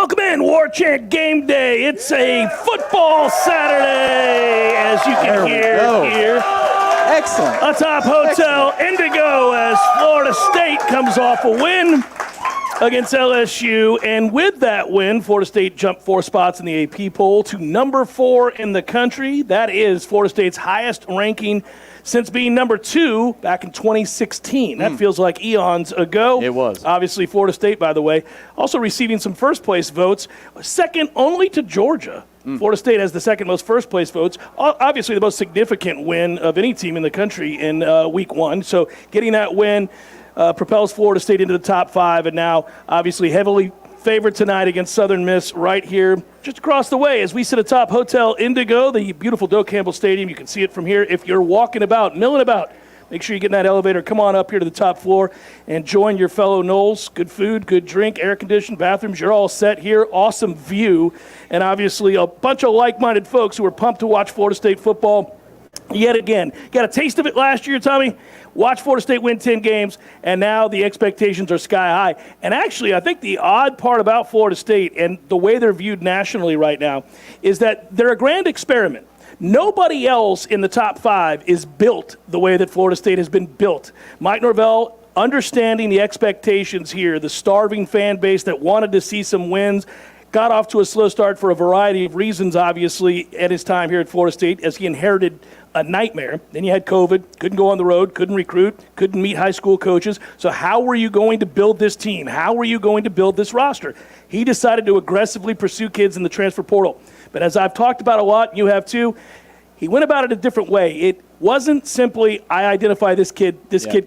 Welcome in, Warchant Gameday. It's a football Saturday, as you can hear here. Excellent. Atop Hotel Indigo as Florida State comes off a win against LSU. And with that win, Florida State jumped 4 spots in the AP poll to number 4 in the country. That is Florida State's highest ranking since being number 2 back in 2016. That feels like eons ago. It was. Obviously, Florida State, by the way, also receiving some first-place votes, second only to Georgia. Florida State has the second most first-place votes. Obviously, the most significant win of any team in the country in Week 1. So getting that win propels Florida State into the top 5, and now obviously heavily favored tonight against Southern Miss right here just across the way as we sit atop Hotel Indigo, the beautiful Doak Campbell Stadium. You can see it from here. If you're walking about, milling about, make sure you get in that elevator. Come on up here to the top floor and join your fellow Noles. Good food, good drink, air-conditioned bathrooms. You're all set here. Awesome view. And obviously a bunch of like-minded folks who are pumped to watch Florida State football yet again. Got a taste of it last year, Tommy. Watch Florida State win 10 games, and now the expectations are sky high. And actually, I think the odd part about Florida State and the way they're viewed nationally right now is that they're a grand experiment. Nobody else in the top 5 is built the way that Florida State has been built. Mike Norvell, understanding the expectations here, the starving fan base that wanted to see some wins, got off to a slow start for a variety of reasons, obviously, at his time here at Florida State, as he inherited a nightmare. Then you had COVID, couldn't go on the road, couldn't recruit, couldn't meet high school coaches. So how were you going to build this team? How were you going to build this roster? He decided to aggressively pursue kids in the transfer portal. But as I've talked about a lot, you have too, he went about it a different way. It wasn't simply, I identify this kid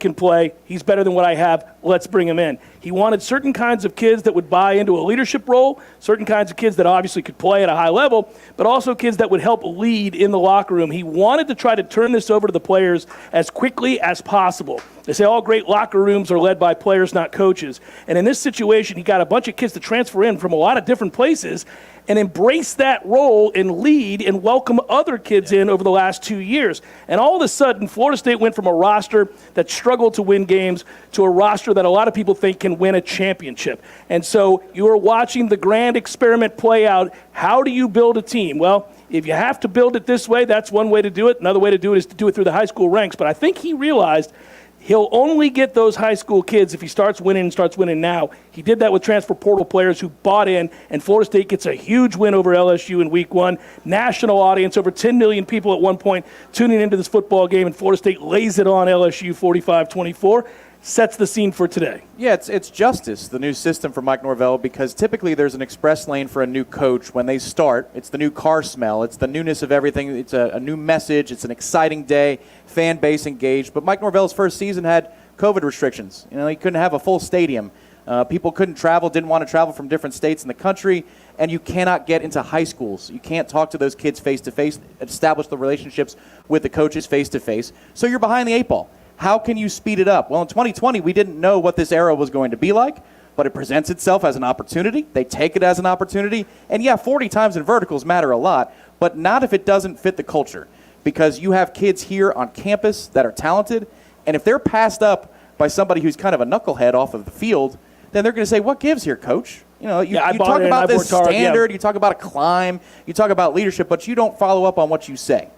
can play, he's better than what I have, let's bring him in. He wanted certain kinds of kids that would buy into a leadership role, certain kinds of kids that obviously could play at a high level, but also kids that would help lead in the locker room. He wanted to try to turn this over to the players as quickly as possible. They say all great locker rooms are led by players, not coaches. And in this situation, he got a bunch of kids to transfer in from a lot of different places and embrace that role and lead and welcome other kids in over the last 2 years. And all of a sudden, Florida State went from a roster that struggled to win games to a roster that a lot of people think can win a championship. And so you are watching the grand experiment play out. How do you build a team? Well, if you have to build it this way, that's one way to do it. Another way to do it is to do it through the high school ranks. But I think he realized he'll only get those high school kids if he starts winning now. He did that with transfer portal players who bought in, and Florida State gets a huge win over LSU in Week 1. National audience, over 10 million people at one point tuning into this football game, and Florida State lays it on LSU 45-24. Sets the scene for today. Yeah, it's justice, the new system for Mike Norvell, because typically there's an express lane for a new coach when they start. It's the new car smell. It's the newness of everything. It's a new message. It's an exciting day, fan base engaged. But Mike Norvell's first season had COVID restrictions. You know, he couldn't have a full stadium. People couldn't travel, didn't want to travel from different states in the country, and you cannot get into high schools. You can't talk to those kids face-to-face, establish the relationships with the coaches face-to-face. So you're behind the 8 ball. How can you speed it up? Well, in 2020, we didn't know what this era was going to be like, but it presents itself as an opportunity. They take it as an opportunity. And yeah, 40 times in verticals matter a lot, but not if it doesn't fit the culture, because you have kids here on campus that are talented, and if they're passed up by somebody who's kind of a knucklehead off of the field, then they're going to say, what gives here, coach? You know, you talk about this standard, you talk about a climb, you talk about leadership, but you don't follow up on what you say.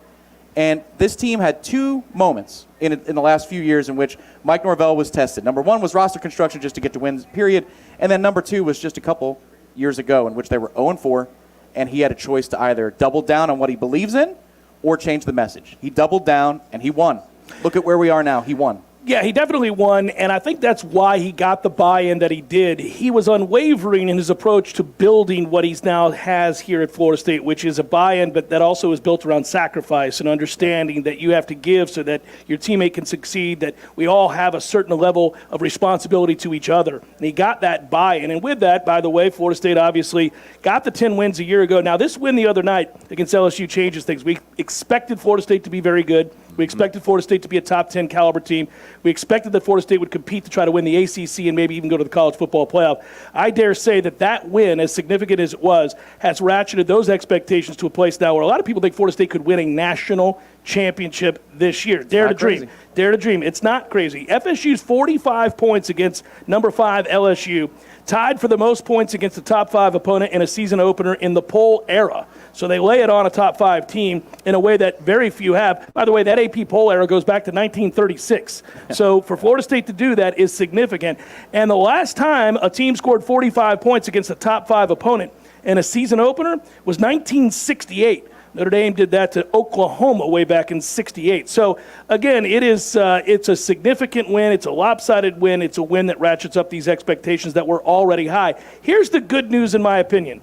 And this team had 2 moments in the last few years in which Mike Norvell was tested. Number 1 was roster construction just to get to wins, period. And then number 2 was just a couple years ago in which they were 0-4, and he had a choice to either double down on what he believes in or change the message. He doubled down, and he won. Look at where we are now. He won. Yeah, he definitely won, and I think that's why he got the buy-in that he did. He was unwavering in his approach to building what he now has here at Florida State, which is a buy-in, but that also is built around sacrifice and understanding that you have to give so that your teammate can succeed, that we all have a certain level of responsibility to each other. And he got that buy-in, and with that, by the way, Florida State obviously got the 10 wins a year ago. Now, this win the other night against LSU changes things. We expected Florida State to be very good. We expected Florida State to be a top 10 caliber team. We expected that Florida State would compete to try to win the ACC and maybe even go to the college football playoff. I dare say that win, as significant as it was, has ratcheted those expectations to a place now where a lot of people think Florida State could win a national championship this year. Dare to dream. Dare to dream. It's not crazy. FSU's 45 points against number 5 LSU, tied for the most points against the top 5 opponent in a season opener in the poll era. So they lay it on a top 5 team in a way that very few have. By the way, that AP poll era goes back to 1936. So for Florida State to do that is significant. And the last time a team scored 45 points against a top 5 opponent in a season opener was 1968. Notre Dame did that to Oklahoma way back in '68. So, again, it's a significant win. It's a lopsided win. It's a win that ratchets up these expectations that were already high. Here's the good news, in my opinion.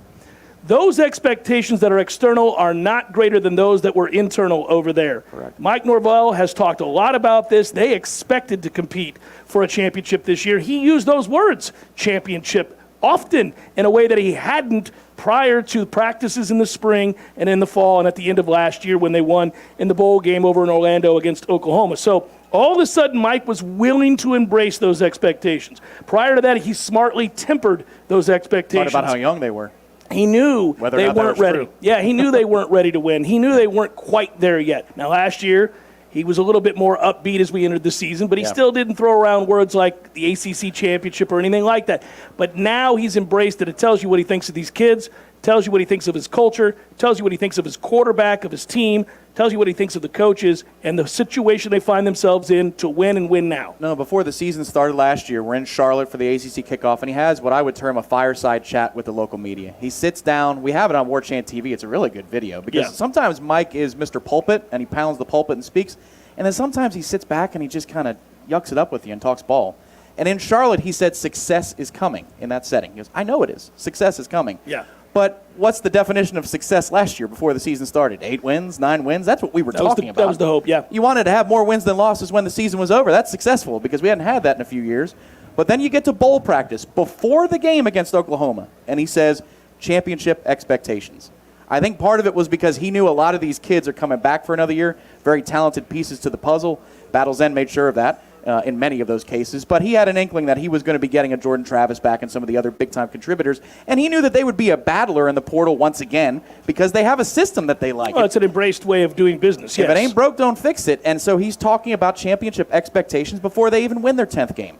Those expectations that are external are not greater than those that were internal over there. Correct. Mike Norvell has talked a lot about this. They expected to compete for a championship this year. He used those words, championship, often in a way that he hadn't prior to practices in the spring and in the fall and at the end of last year when they won in the bowl game over in Orlando against Oklahoma. So all of a sudden, Mike was willing to embrace those expectations. Prior to that, he smartly tempered those expectations. Talk about how young they were. He knew they weren't ready. True. Yeah, he knew they weren't ready to win. He knew they weren't quite there yet. Now, last year, he was a little bit more upbeat as we entered the season, but he still didn't throw around words like the ACC championship or anything like that. But now he's embraced it. It tells you what he thinks of these kids, tells you what he thinks of his culture, tells you what he thinks of his quarterback, of his team, tells you what he thinks of the coaches and the situation they find themselves in to win and win now. No, before the season started last year, we're in Charlotte for the ACC kickoff, and he has what I would term a fireside chat with the local media. He sits down. We have it on WarchantTV. It's a really good video because sometimes Mike is Mr. Pulpit, and he pounds the pulpit and speaks, and then sometimes he sits back and he just kind of yucks it up with you and talks ball. And in Charlotte, he said success is coming in that setting. He goes, I know it is. Success is coming. Yeah. But what's the definition of success last year before the season started? 8 wins, 9 wins? That's what we were talking about. That was the hope, yeah. You wanted to have more wins than losses when the season was over. That's successful because we hadn't had that in a few years. But then you get to bowl practice before the game against Oklahoma, and he says championship expectations. I think part of it was because he knew a lot of these kids are coming back for another year, very talented pieces to the puzzle. Battle's End made sure of that. In many of those cases, but he had an inkling that he was going to be getting a Jordan Travis back and some of the other big-time contributors, and he knew that they would be a battler in the portal once again because they have a system that they like. Well, it's an embraced way of doing business, yes. If it ain't broke, don't fix it, and so he's talking about championship expectations before they even win their 10th game.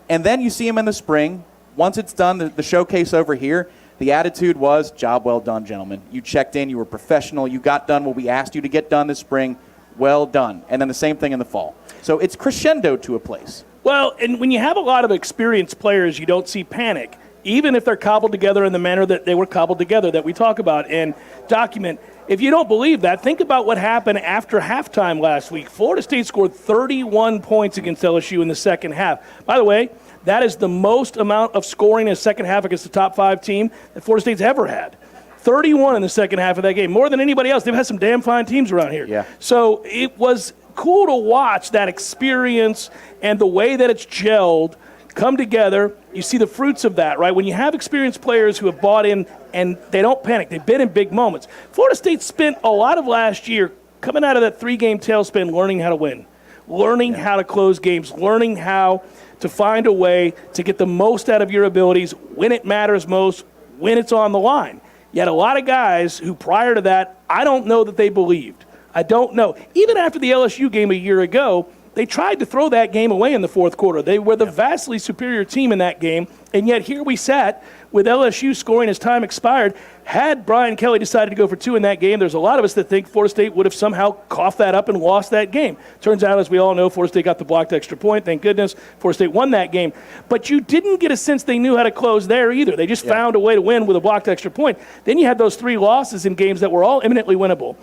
And then you see him in the spring. Once it's done, the showcase over here, the attitude was, job well done, gentlemen. You checked in, you were professional, you got done what we asked you to get done this spring. Well done. And then the same thing in the fall. So it's crescendo to a place. Well, and when you have a lot of experienced players, you don't see panic, even if they're cobbled together in the manner that they were cobbled together that we talk about and document. If you don't believe that, think about what happened after halftime last week. Florida State scored 31 points against LSU in the second half. By the way, that is the most amount of scoring in a second half against the top 5 team that Florida State's ever had. 31 in the second half of that game, more than anybody else. They've had some damn fine teams around here. Yeah. So it was cool to watch that experience and the way that it's gelled come together. You see the fruits of that, right? When you have experienced players who have bought in and they don't panic, they've been in big moments. Florida State spent a lot of last year coming out of that 3-game tailspin learning how to win, learning how to close games, learning how to find a way to get the most out of your abilities when it matters most, when it's on the line. You had a lot of guys who prior to that, I don't know that they believed. I don't know. Even after the LSU game a year ago, they tried to throw that game away in the fourth quarter. They were the vastly superior team in that game, and yet here we sat with LSU scoring as time expired. Had Brian Kelly decided to go for 2 in that game, there's a lot of us that think Florida State would have somehow coughed that up and lost that game. Turns out, as we all know, Florida State got the blocked extra point. Thank goodness Florida State won that game. But you didn't get a sense they knew how to close there either. They just found a way to win with a blocked extra point. Then you had those 3 losses in games that were all eminently winnable.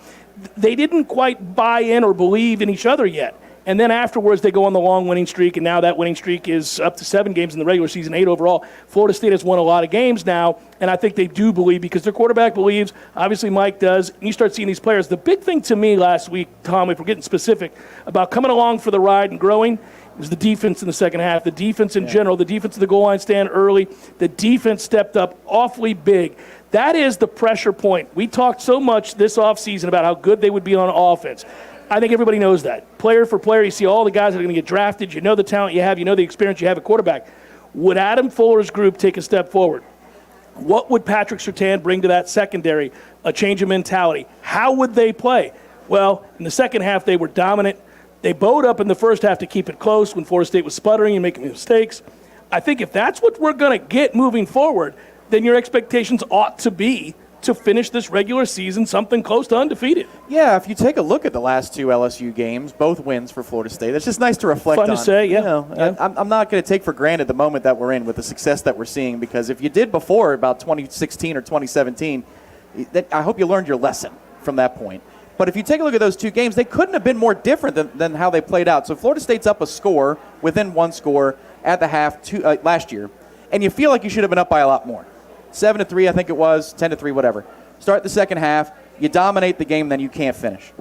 They didn't quite buy in or believe in each other yet. And then afterwards, they go on the long winning streak, and now that winning streak is up to 7 games in the regular season, 8 overall. Florida State has won a lot of games now, and I think they do believe because their quarterback believes. Obviously, Mike does. And you start seeing these players. The big thing to me last week, Tom, if we're getting specific, about coming along for the ride and growing, was the defense in the second half. The defense in general, the defense at the goal line stand early. The defense stepped up awfully big. That is the pressure point. We talked so much this offseason about how good they would be on offense. I think everybody knows that. Player for player, you see all the guys that are going to get drafted. You know the talent you have. You know the experience you have at quarterback. Would Adam Fuller's group take a step forward? What would Patrick Surtain bring to that secondary? A change of mentality. How would they play? Well, in the second half, they were dominant. They bowed up in the first half to keep it close when Florida State was sputtering and making mistakes. I think if that's what we're going to get moving forward, then your expectations ought to be to finish this regular season something close to undefeated. Yeah, if you take a look at the last 2 LSU games, both wins for Florida State. It's just nice to reflect on. Fun to say, yeah. You know, I'm not going to take for granted the moment that we're in with the success that we're seeing, because if you did before about 2016 or 2017, I hope you learned your lesson from that point. But if you take a look at those 2 games, they couldn't have been more different than how they played out. So Florida State's up a score, within 1 score, at the half last year, and you feel like you should have been up by a lot more. 7-3, I think it was, 10-3, whatever. Start the second half, you dominate the game, then you can't finish.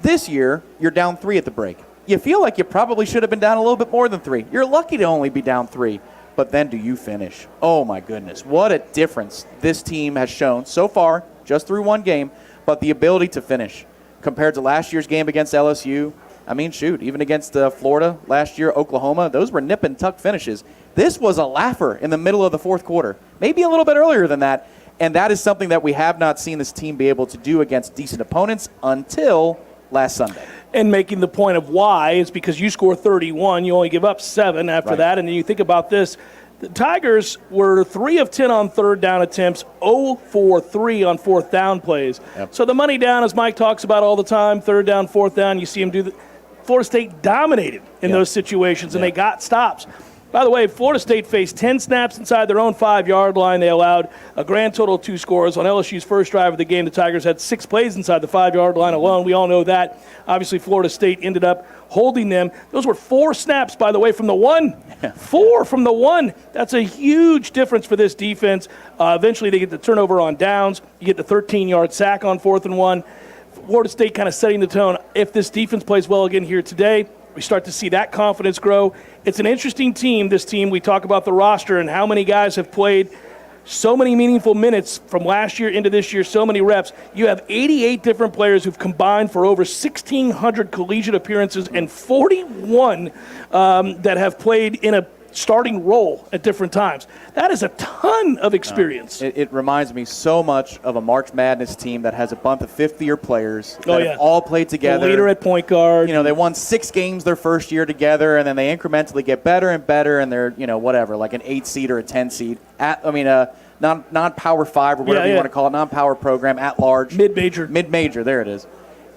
This year, you're down 3 at the break. You feel like you probably should have been down a little bit more than 3. You're lucky to only be down 3, but then do you finish? Oh my goodness, what a difference this team has shown so far, just through 1 game, but the ability to finish. Compared to last year's game against LSU, I mean, shoot, even against Florida last year, Oklahoma, those were nip and tuck finishes. This was a laugher in the middle of the fourth quarter, maybe a little bit earlier than that, and that is something that we have not seen this team be able to do against decent opponents until last Sunday. And making the point of why is because you score 31, you only give up 7 after that, and then you think about this. The Tigers were 3 of 10 on third down attempts, 0 for 3 on fourth down plays. Yep. So the money down, as Mike talks about all the time, third down, fourth down, you see him do the Florida State dominated in those situations, and they got stops. By the way, Florida State faced 10 snaps inside their own 5-yard line. They allowed a grand total of 2 scores. On LSU's first drive of the game, the Tigers had 6 plays inside the 5-yard line alone. We all know that. Obviously, Florida State ended up holding them. Those were 4 snaps, by the way, from the 1. 4 from the 1. That's a huge difference for this defense. Eventually, they get the turnover on downs. You get the 13-yard sack on 4th and 1. Florida State kind of setting the tone. If this defense plays well again here today, we start to see that confidence grow. It's an interesting team, this team. We talk about the roster and how many guys have played so many meaningful minutes from last year into this year, so many reps. You have 88 different players who've combined for over 1,600 collegiate appearances and 41 that have played in a starting role at different times. That is a ton of experience. It reminds me so much of a March Madness team that has a bunch of fifth-year players that have all played together. The leader at point guard. You know, they won 6 games their first year together, and then they incrementally get better and better, and they're, whatever, like an 8 seed or a 10 seed. Non-Power 5 or whatever you want to call it, non-power program at large. Mid-major. Mid-major, there it is.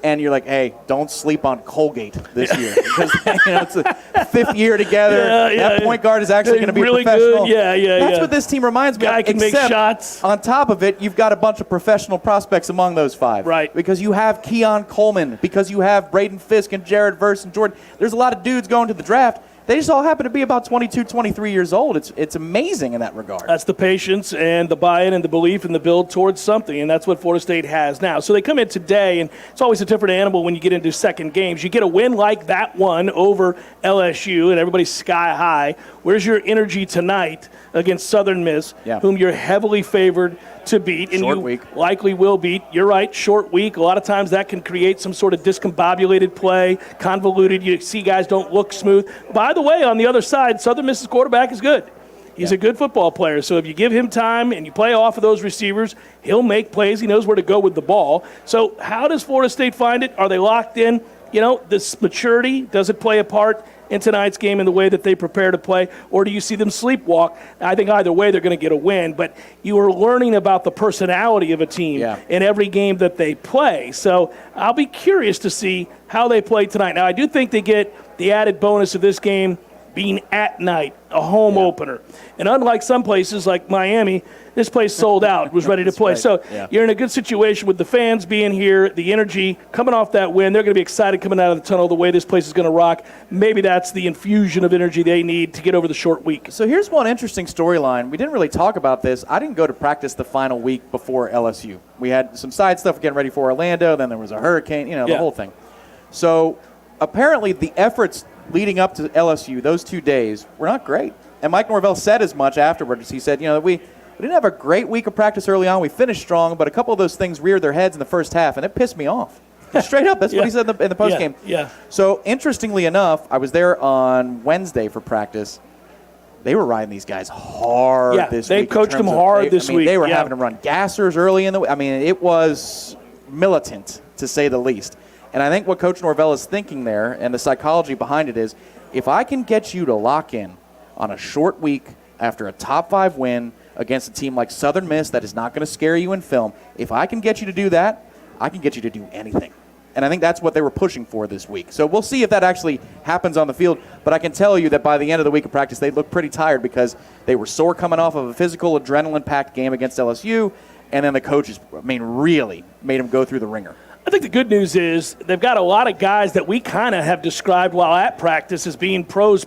And you're like, hey, don't sleep on Colgate this year because it's a 5th year together. That point guard is actually going to be really professional. good. That's what this team reminds me of. Guy can make shots. On top of it, you've got a bunch of professional prospects among those 5. Right. Because you have Keon Coleman, because you have Braden Fisk and Jared Verse and Jordan. There's a lot of dudes going to the draft. They just all happen to be about 22, 23 years old. It's amazing in that regard. That's the patience and the buy-in and the belief and the build towards something, and that's what Florida State has now. So they come in today, and it's always a different animal when you get into second games. You get a win like that one over LSU, and everybody's sky high. Where's your energy tonight against Southern Miss, whom you're heavily favored to beat, and short you week. Likely will beat. You're right, short week. A lot of times that can create some sort of discombobulated play, convoluted. You see guys don't look smooth. By the way, on the other side, Southern Miss's quarterback is good. He's a good football player. So if you give him time and you play off of those receivers, he'll make plays. He knows where to go with the ball. So how does Florida State find it? Are they locked in? This maturity, does it play a part in tonight's game in the way that they prepare to play, or do you see them sleepwalk? I think either way they're going to get a win, but you are learning about the personality of a team in every game that they play. So I'll be curious to see how they play tonight. Now, I do think they get the added bonus of this game being at night, a home opener. And unlike some places like Miami, this place sold out, was ready to play. Right. So you're in a good situation with the fans being here, the energy coming off that win. They're going to be excited coming out of the tunnel the way this place is going to rock. Maybe that's the infusion of energy they need to get over the short week. So here's one interesting storyline. We didn't really talk about this. I didn't go to practice the final week before LSU. We had some side stuff getting ready for Orlando. Then there was a hurricane, the whole thing. So apparently the efforts leading up to LSU, those 2 days, were not great. And Mike Norvell said as much afterwards. He said, we didn't have a great week of practice early on. We finished strong, but a couple of those things reared their heads in the first half, and it pissed me off. Straight up, that's what he said in the post game. Yeah. So interestingly enough, I was there on Wednesday for practice. They were riding these guys hard this week. They coached them hard this week. They were having to run gassers early in the week. I mean, it was militant, to say the least. And I think what Coach Norvell is thinking there, and the psychology behind it is, if I can get you to lock in on a short week after a top 5 win against a team like Southern Miss that is not going to scare you in film, if I can get you to do that, I can get you to do anything. And I think that's what they were pushing for this week. So we'll see if that actually happens on the field. But I can tell you that by the end of the week of practice, they looked pretty tired because they were sore coming off of a physical, adrenaline-packed game against LSU. And then the coaches, really made them go through the ringer. I think the good news is they've got a lot of guys that we kind of have described while at practice as being pros.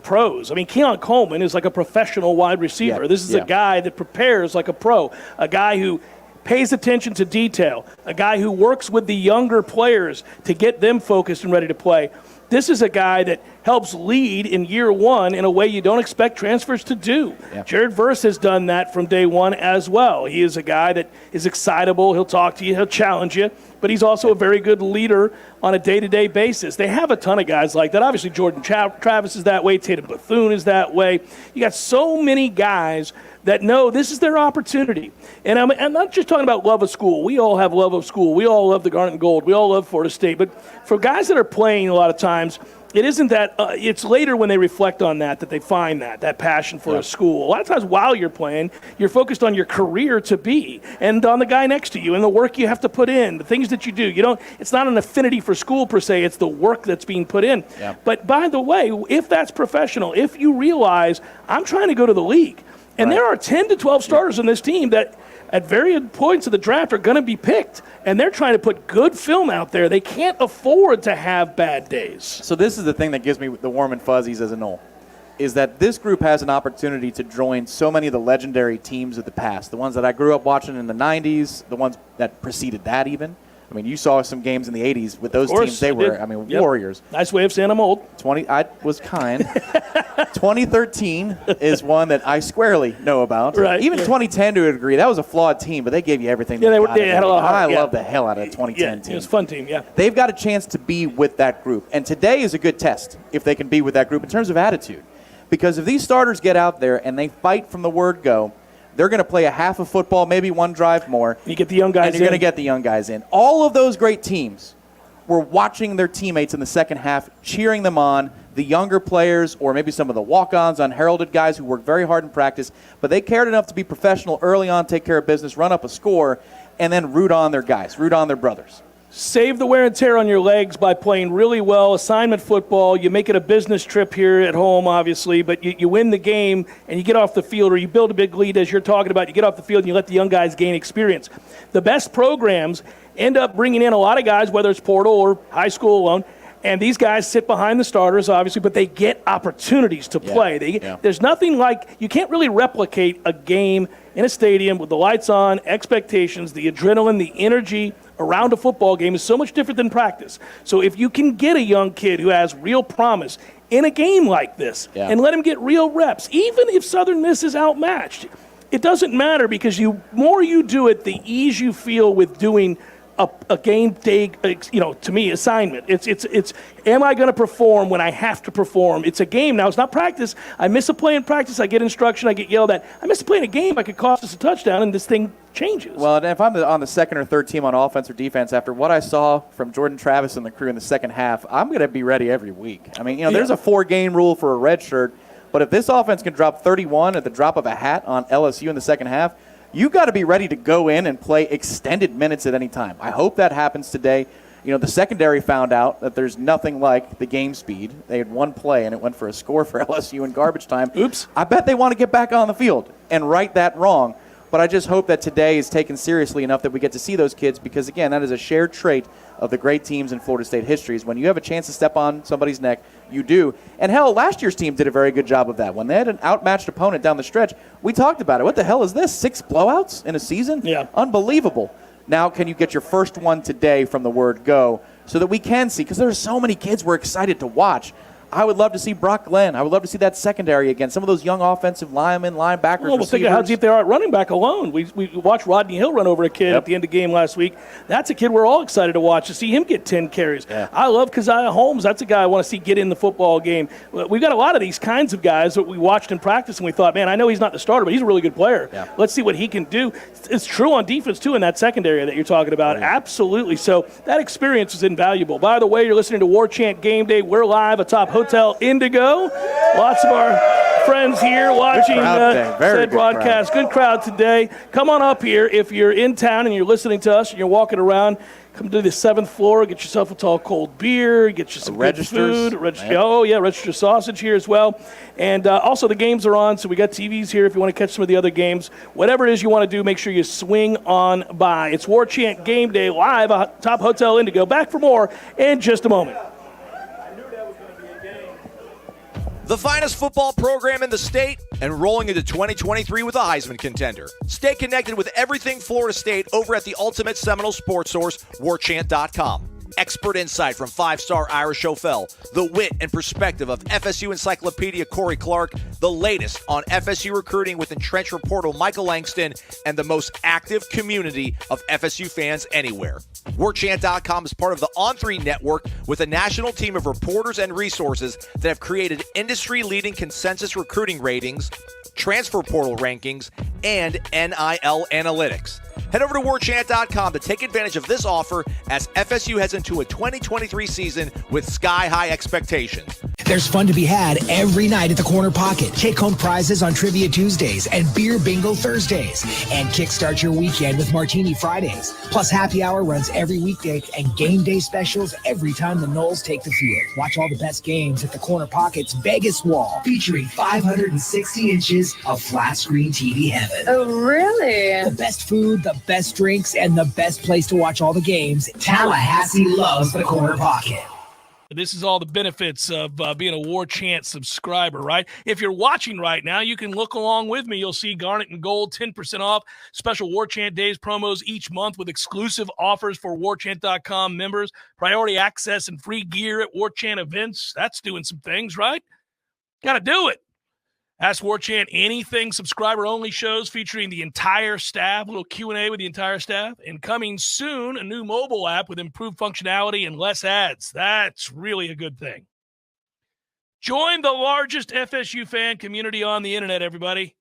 I mean, Keon Coleman is like a professional wide receiver. This is a guy that prepares like a pro, a guy who pays attention to detail, a guy who works with the younger players to get them focused and ready to play. This is a guy that helps lead in year one in a way you don't expect transfers to do. Jared Verse has done that from day one as well. He is a guy that is excitable. He'll talk to you. He'll challenge you. But he's also a very good leader on a day-to-day basis. They have a ton of guys like that. Obviously, Jordan Travis is that way. Tatum Bethune is that way. You got so many guys that know this is their opportunity. And I'm not just talking about love of school. We all have love of school. We all love the Garnet and Gold. We all love Florida State. But for guys that are playing a lot of times, it isn't that it's later when they reflect on that they find that passion for a school. A lot of times while you're playing, you're focused on your career to be and on the guy next to you and the work you have to put in, the things that you do. It's not an affinity for school per se. It's the work that's being put in. But by the way, if that's professional, if you realize I'm trying to go to the league, and there are 10 to 12 starters on this team that at various points of the draft are going to be picked, and they're trying to put good film out there. They can't afford to have bad days. So this is the thing that gives me the warm and fuzzies as a Nole, is that this group has an opportunity to join so many of the legendary teams of the past, the ones that I grew up watching in the 90s, the ones that preceded that even. I mean, you saw some games in the 80s with those teams. They were, warriors. Nice way of saying I'm old. I was kind. 2013 is one that I squarely know about. Right. Even 2010 to a degree. That was a flawed team, but they gave you everything. They had a lot of heart. I love the hell out of the 2010 team. It was a fun team, They've got a chance to be with that group. And today is a good test if they can be with that group in terms of attitude. Because if these starters get out there and they fight from the word go, they're going to play a half of football, maybe one drive more. You get the young guys in. And you're going to get the young guys in. All of those great teams were watching their teammates in the second half, cheering them on, the younger players or maybe some of the walk-ons, unheralded guys who worked very hard in practice, but they cared enough to be professional early on, take care of business, run up a score, and then root on their guys, root on their brothers. Save the wear and tear on your legs by playing really well, assignment football. You make it a business trip here at home, obviously, but you win the game and you get off the field, or you build a big lead as you're talking about. You get off the field and you let the young guys gain experience. The best programs end up bringing in a lot of guys, whether it's portal or high school alone, and these guys sit behind the starters, obviously, but they get opportunities to play. There's nothing like – you can't really replicate a game in a stadium with the lights on, expectations, the adrenaline, the energy – around a football game is so much different than practice. So if you can get a young kid who has real promise in a game like this and let him get real reps, even if Southern Miss is outmatched, it doesn't matter, because more you do it, the ease you feel with doing a game day, to me, assignment. It's am I going to perform when I have to perform? It's a game now. It's not practice. I miss a play in practice. I get instruction. I get yelled at. I miss a play in a game. I could cost us a touchdown, and this thing changes. Well, and if I'm on the second or third team on offense or defense, after what I saw from Jordan Travis and the crew in the second half, I'm going to be ready every week. I mean, there's a 4-game rule for a red shirt, but if this offense can drop 31 at the drop of a hat on LSU in the second half, you got to be ready to go in and play extended minutes at any time. I hope that happens today. The secondary found out that there's nothing like the game speed. They had one play, and it went for a score for LSU in garbage time. Oops. I bet they want to get back on the field and right that wrong. But I just hope that today is taken seriously enough that we get to see those kids, because, again, that is a shared trait of the great teams in Florida State history, is when you have a chance to step on somebody's neck, you do. And, hell, last year's team did a very good job of that. When they had an outmatched opponent down the stretch, we talked about it. What the hell is this, 6 blowouts in a season? Yeah. Unbelievable. Now can you get your first one today from the word go so that we can see, because there are so many kids we're excited to watch. I would love to see Brock Glenn. I would love to see that secondary again. Some of those young offensive linemen, linebackers, well, think of how deep they are at running back alone. We watched Rodney Hill run over a kid at the end of the game last week. That's a kid we're all excited to watch, to see him get 10 carries. Yeah. I love Keziah Holmes. That's a guy I want to see get in the football game. We've got a lot of these kinds of guys that we watched in practice, and we thought, man, I know he's not the starter, but he's a really good player. Yeah. Let's see what he can do. It's true on defense, too, in that secondary that you're talking about. Absolutely. So that experience is invaluable. By the way, you're listening to Warchant Gameday. We're live atop Hotel Indigo. Lots of our friends here watching said broadcast. Good crowd today. Come on up here if you're in town and you're listening to us and you're walking around. Come to the 7th floor, get yourself a tall cold beer, get you some good food. Register sausage here as well. And also the games are on, so we got TVs here if you want to catch some of the other games. Whatever it is you want to do, make sure you swing on by. It's Warchant Gameday live atop Hotel Indigo. Back for more in just a moment. The finest football program in the state and rolling into 2023 with a Heisman contender. Stay connected with everything Florida State over at the ultimate Seminole sports source, Warchant.com. Expert insight from 5-star Irish O'Fell, the wit and perspective of FSU encyclopedia Corey Clark, the latest on FSU recruiting with entrenched reporter Michael Langston, and the most active community of FSU fans anywhere. Warchant.com is part of the On3 network with a national team of reporters and resources that have created industry-leading consensus recruiting ratings, transfer portal rankings, and NIL analytics. Head over to Warchant.com to take advantage of this offer as FSU heads into a 2023 season with sky-high expectations. There's fun to be had every night at the Corner Pocket. Take-home prizes on Trivia Tuesdays and Beer Bingo Thursdays. And kickstart your weekend with Martini Fridays. Plus, happy hour runs every weekday and game day specials every time the Noles take the field. Watch all the best games at the Corner Pocket's Vegas Wall, featuring 560 inches of flat-screen TV heaven. Oh, really? The best food, the best drinks, and the best place to watch all the games. Tallahassee loves the Corner Pocket. This is all the benefits of being a Warchant subscriber, right? If you're watching right now, you can look along with me. You'll see Garnet and Gold, 10% off, special Warchant Days promos each month with exclusive offers for Warchant.com members, priority access and free gear at Warchant events. That's doing some things, right? Got to do it. Ask Warchant anything subscriber-only shows featuring the entire staff, a little Q&A with the entire staff, and coming soon, a new mobile app with improved functionality and less ads. That's really a good thing. Join the largest FSU fan community on the internet, everybody,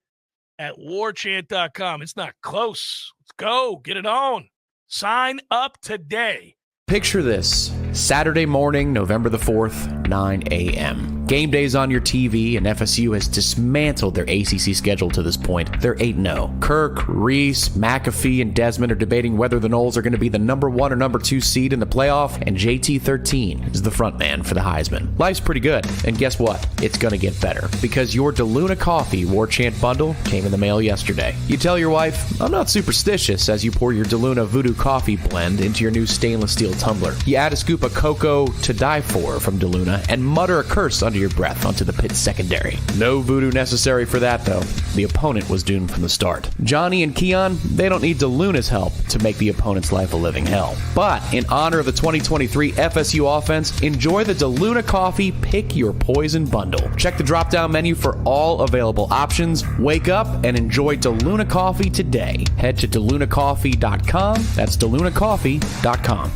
at warchant.com. It's not close. Let's go. Get it on. Sign up today. Picture this. Saturday morning, November the 4th, 9 a.m. Game day's on your TV, and FSU has dismantled their ACC schedule to this point. They're 8-0. Kirk, Reese, McAfee, and Desmond are debating whether the Noles are going to be the number 1 or number 2 seed in the playoff, and JT13 is the front man for the Heisman. Life's pretty good, and guess what? It's going to get better, because your DeLuna Coffee Warchant bundle came in the mail yesterday. You tell your wife, I'm not superstitious, as you pour your DeLuna Voodoo Coffee blend into your new stainless steel tumbler. You add a scoop of cocoa to die for from DeLuna, and mutter a curse under your breath onto the Pitt's secondary. No voodoo necessary for that, though. The opponent was doomed from the start. Johnny and Keon, they don't need DeLuna's help to make the opponent's life a living hell. But in honor of the 2023 FSU offense, enjoy the DeLuna Coffee Pick Your Poison bundle. Check the drop-down menu for all available options. Wake up and enjoy DeLuna Coffee today. Head to DeLunaCoffee.com. That's DeLunaCoffee.com.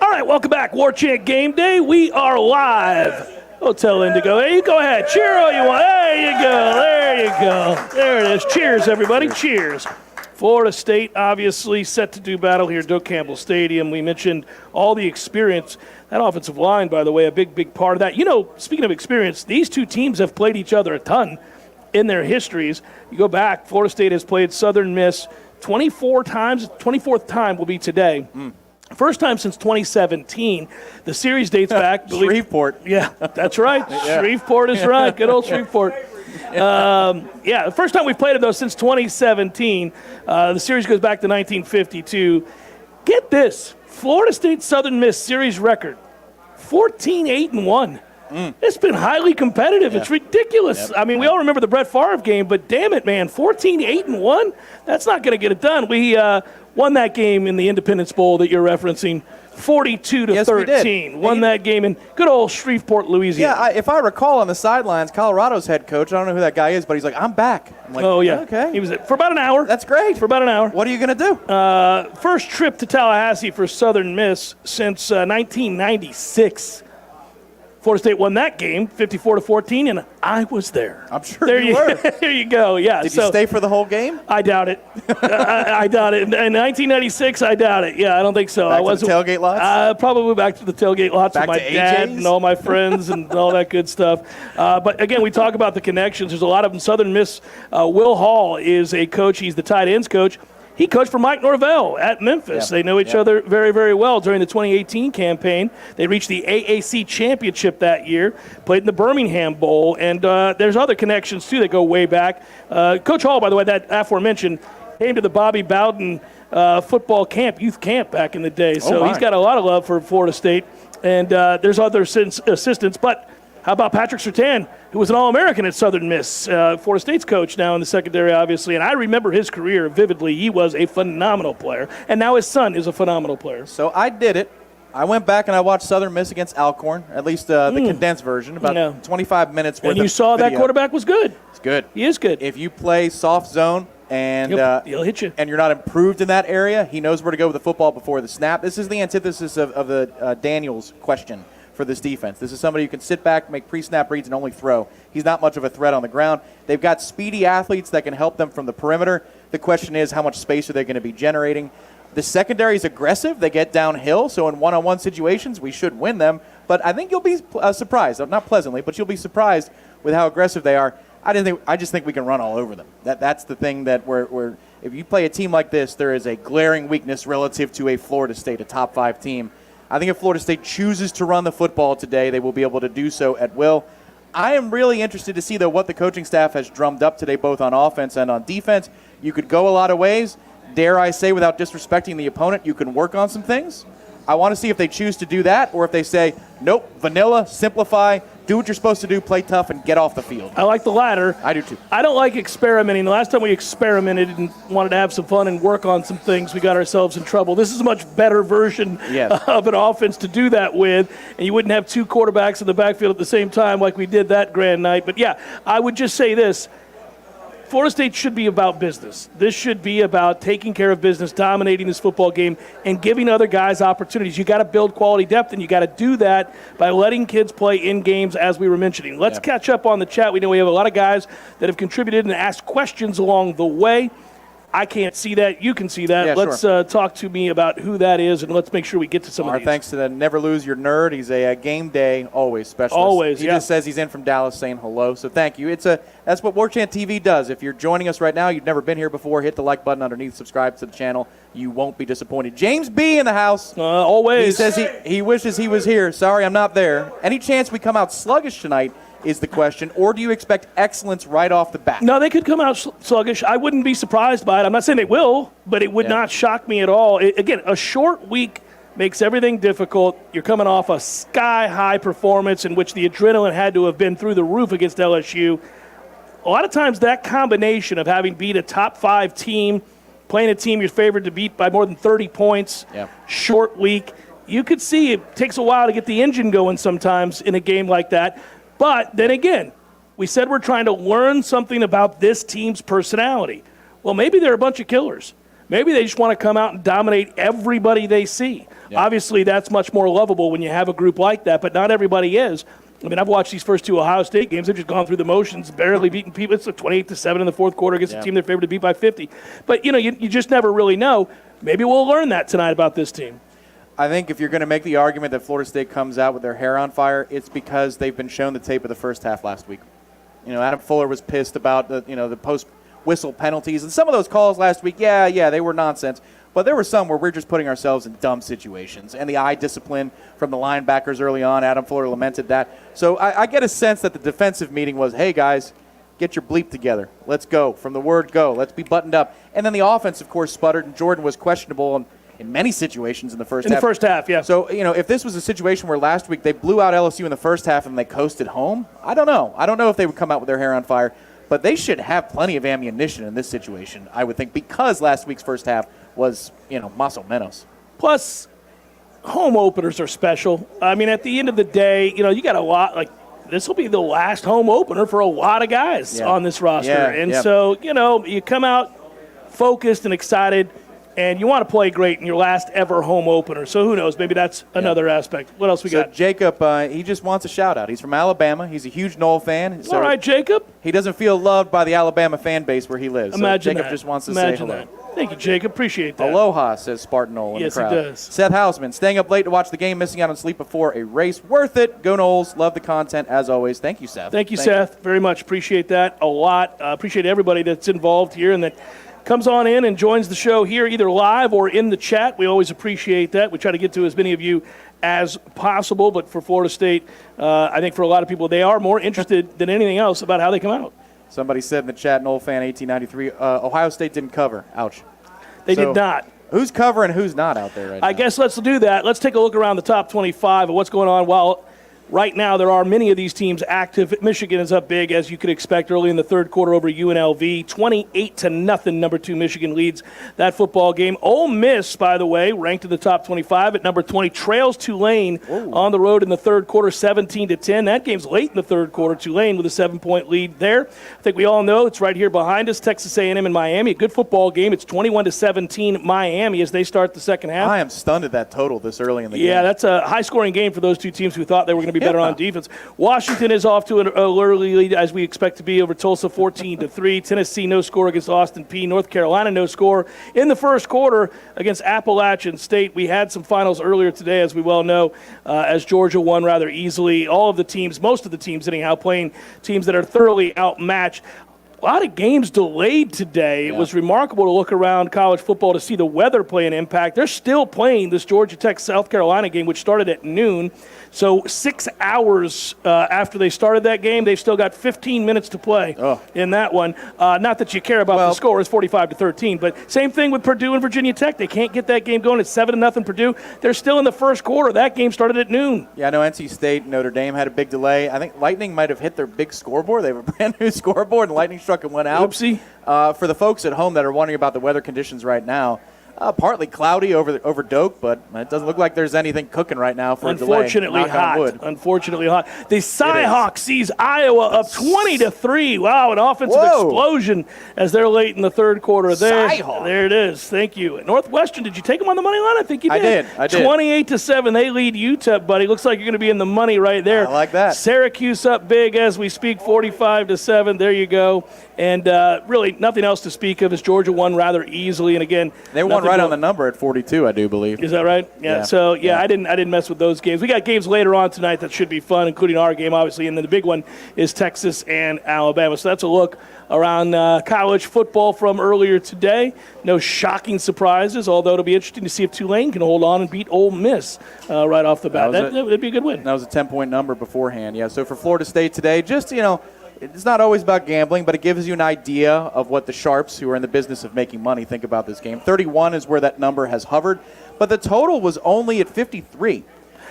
All right, welcome back. Warchant Game Day. We are live. Hotel Indigo. Hey, you go ahead. Cheer all you want. There you go. There you go. There it is. Cheers, everybody. Cheers. Florida State obviously set to do battle here at Doak Campbell Stadium. We mentioned all the experience. That offensive line, by the way, a big part of that. You know, speaking of experience, these two teams have played each other a ton in their histories. You go back, Florida State has played Southern Miss 24 times. 24th time will be today. First time since 2017. The series dates back. Shreveport. Yeah, that's right. Yeah. Shreveport is right. Good old Shreveport. The first time we've played it, though, since 2017. The series goes back to 1952. Get this. Florida State Southern Miss series record, 14-8-1. It's been highly competitive. It's ridiculous. I mean, we all remember the Brett Favre game, but damn it, man, 14-8-1? That's not going to get it done. We won that game in the Independence Bowl that you're referencing, 42-13. Won that game in good old Shreveport, Louisiana. Yeah, if I recall on the sidelines, Colorado's head coach, I don't know who that guy is, but he's like, I'm back. I'm like, oh, yeah. Okay. He was for about an hour. That's great. For about an hour. What are you going to do? First trip to Tallahassee for Southern Miss since 1996. Florida State won that game 54-14, and I was there. I'm sure you were. There you go. Yeah. Did you stay for the whole game? I doubt it. I doubt it. In 1996, I doubt it. Yeah, I don't think so. Back I wasn't to the tailgate lots? Probably back to the tailgate lots Back with my to dad AJ's? and all my friends and all that good stuff. But again, we talk about the connections. There's a lot of them. Southern Miss. Will Hall is a coach. He's the tight ends coach. He coached for Mike Norvell at Memphis. They know each other very, very well during the 2018 campaign. They reached the AAC championship that year, played in the Birmingham Bowl, and there's other connections, too, that go way back. Coach Hall, by the way, that aforementioned, came to the Bobby Bowden football camp, youth camp back in the day. So he's got a lot of love for Florida State, and there's other assistants. But how about Patrick Surtain, who was an All-American at Southern Miss, Florida State's coach now in the secondary, obviously. And I remember his career vividly. He was a phenomenal player. And now his son is a phenomenal player. So I did it. I went back and I watched Southern Miss against Alcorn, at least the condensed version, about 25 minutes worth of And you saw video. that quarterback was good. It's good. He is good. If you play soft zone and He'll hit you. and you're not improved in that area, he knows where to go with the football before the snap. This is the antithesis of the Daniels question for this defense. This is somebody who can sit back, make pre-snap reads, and only throw. He's not much of a threat on the ground. They've got speedy athletes that can help them from the perimeter. The question is, how much space are they going to be generating? The secondary is aggressive. They get downhill, so in one-on-one situations, we should win them. But I think you'll be surprised, not pleasantly, but you'll be surprised with how aggressive they are. I just think we can run all over them. That's the thing that we're if you play a team like this, there is a glaring weakness relative to a Florida State, a top 5 team. I think if Florida State chooses to run the football today, they will be able to do so at will. I am really interested to see, though, what the coaching staff has drummed up today, both on offense and on defense. You could go a lot of ways. Dare I say, without disrespecting the opponent, you can work on some things. I want to see if they choose to do that or if they say, nope, vanilla, simplify, do what you're supposed to do, play tough, and get off the field. I like the latter. I do, too. I don't like experimenting. The last time we experimented and wanted to have some fun and work on some things, we got ourselves in trouble. This is a much better version of an offense to do that with, and you wouldn't have 2 quarterbacks in the backfield at the same time like we did that grand night. But, yeah, I would just say this. Florida State should be about business. This should be about taking care of business, dominating this football game, and giving other guys opportunities. You got to build quality depth, and you got to do that by letting kids play in games, as we were mentioning. Let's catch up on the chat. We know we have a lot of guys that have contributed and asked questions along the way. I can't see that. You can see that. Yeah, let's talk to me about who that is, and let's make sure we get to some of Our these. thanks to the Never Lose Your Nerd. He's a game day always specialist. Always, He just says he's in from Dallas saying hello. So thank you. That's what Warchant TV does. If you're joining us right now, you've never been here before, hit the like button underneath, subscribe to the channel. You won't be disappointed. James B. in the house. Always. He says he wishes he was here. Sorry, I'm not there. Any chance we come out sluggish tonight is the question, or do you expect excellence right off the bat? No, they could come out sluggish. I wouldn't be surprised by it. I'm not saying they will, but it would not shock me at all. Again, a short week makes everything difficult. You're coming off a sky-high performance in which the adrenaline had to have been through the roof against LSU. A lot of times that combination of having beat a top 5 team, playing a team you're favored to beat by more than 30 points, short week, you could see it takes a while to get the engine going sometimes in a game like that. But then again, we said we're trying to learn something about this team's personality. Well, maybe they're a bunch of killers. Maybe they just want to come out and dominate everybody they see. Yeah. Obviously, that's much more lovable when you have a group like that, but not everybody is. I mean, I've watched these first 2 Ohio State games. They've just gone through the motions, barely beating people. It's a 28-7 in the fourth quarter against a team they're favored to beat by 50. But, you just never really know. Maybe we'll learn that tonight about this team. I think if you're going to make the argument that Florida State comes out with their hair on fire, it's because they've been shown the tape of the first half last week. Adam Fuller was pissed about the post-whistle penalties. And some of those calls last week, they were nonsense. But there were some where we're just putting ourselves in dumb situations. And the eye discipline from the linebackers early on, Adam Fuller lamented that. So I get a sense that the defensive meeting was, hey, guys, get your bleep together. Let's go. From the word go. Let's be buttoned up. And then the offense, of course, sputtered, and Jordan was questionable. And in many situations in the first In half. the first half, yeah. So, if this was a situation where last week they blew out LSU in the first half and they coasted home, I don't know. I don't know if they would come out with their hair on fire, but they should have plenty of ammunition in this situation, I would think, because last week's first half was, más o menos. Plus, home openers are special. I mean, at the end of the day, you got a lot, like, this will be the last home opener for a lot of guys on this roster. So, you come out focused and excited, and you want to play great in your last ever home opener. So who knows? Maybe that's another aspect. What else we got? Jacob, he just wants a shout-out. He's from Alabama. He's a huge Nole fan. So all right, Jacob. He doesn't feel loved by the Alabama fan base where he lives. Imagine Jacob that. just wants to Imagine say hello. that. Thank you, Jacob. Appreciate that. Aloha, says Spartan Nole in Yes, the crowd. he does. Seth Hausman, staying up late to watch the game, missing out on sleep before a race. Worth it. Go Noles. Love the content, as always. Thank you, Seth. Thank you, Seth. Very much. Appreciate that a lot. Appreciate everybody that's involved here and that comes on in and joins the show here either live or in the chat. We always appreciate that. We try to get to as many of you as possible, but for Florida State, I think for a lot of people, they are more interested than anything else about how they come out. Somebody said in the chat, Nole fan 1893, Ohio State didn't cover. Ouch. They did not. Who's covering, who's not out there right now? I guess let's do that. Let's take a look around the top 25 of what's going on. While right now there are many of these teams active, Michigan is up big, as you could expect, early in the third quarter over UNLV. 28-0, number 2 Michigan leads that football game. Ole Miss, by the way, ranked in the top 25 at number 20, trails Tulane on the road in the third quarter, 17-10. That game's late in the third quarter. Tulane with a 7-point lead there. I think we all know it's right here behind us, Texas A&M and Miami. A good football game. It's 21-17 Miami as they start the second half. I am stunned at that total this early in the game. Yeah, that's a high-scoring game for those two teams who thought they were going to be better on defense. Washington is off to an early lead, as we expect to be, over Tulsa, 14-3. Tennessee, no score against Austin Peay. North Carolina, no score in the first quarter against Appalachian State. We had some finals earlier today, as we well know, as Georgia won rather easily. All of the teams, most of the teams anyhow, playing teams that are thoroughly outmatched. A lot of games delayed today. It was remarkable to look around college football to see the weather play an impact. They're still playing this Georgia Tech-South Carolina game, which started at noon. So 6 hours after they started that game, they've still got 15 minutes to play in that one. Not that you care about the score. It's 45-13. But same thing with Purdue and Virginia Tech. They can't get that game going. It's 7-0 Purdue. They're still in the first quarter. That game started at noon. Yeah, I know NC State, Notre Dame had a big delay. I think Lightning might have hit their big scoreboard. They have a brand new scoreboard, and Lightning struck and went out. Whoopsie. For the folks at home that are wondering about the weather conditions right now, partly cloudy over Doak, but it doesn't look like there's anything cooking right now for a delay. Unfortunately Knock on wood. hot. Unfortunately hot. The Cy-Hawks sees Iowa up 20-3. Wow, an offensive explosion as they're late in the third quarter. There it is. Thank you. Northwestern, did you take them on the money line? I think you did. I did. 28-7. They lead UTEP, buddy. Looks like you're going to be in the money right there. I like that. Syracuse up big as we speak, 45-7. There you go. And really nothing else to speak of as Georgia won rather easily. And again, they won right on the number at 42, I do believe. Is that right? Yeah. So I didn't mess with those games. We got games later on tonight that should be fun, including our game, obviously, and then the big one is Texas and Alabama. So that's a look around college football from earlier today. No shocking surprises, although it'll be interesting to see if Tulane can hold on and beat Ole Miss right off the bat. That'd be a good win. That was a 10-point number beforehand. Yeah. So for Florida State today, just it's not always about gambling, but it gives you an idea of what the Sharps, who are in the business of making money, think about this game. 31 is where that number has hovered, but the total was only at 53.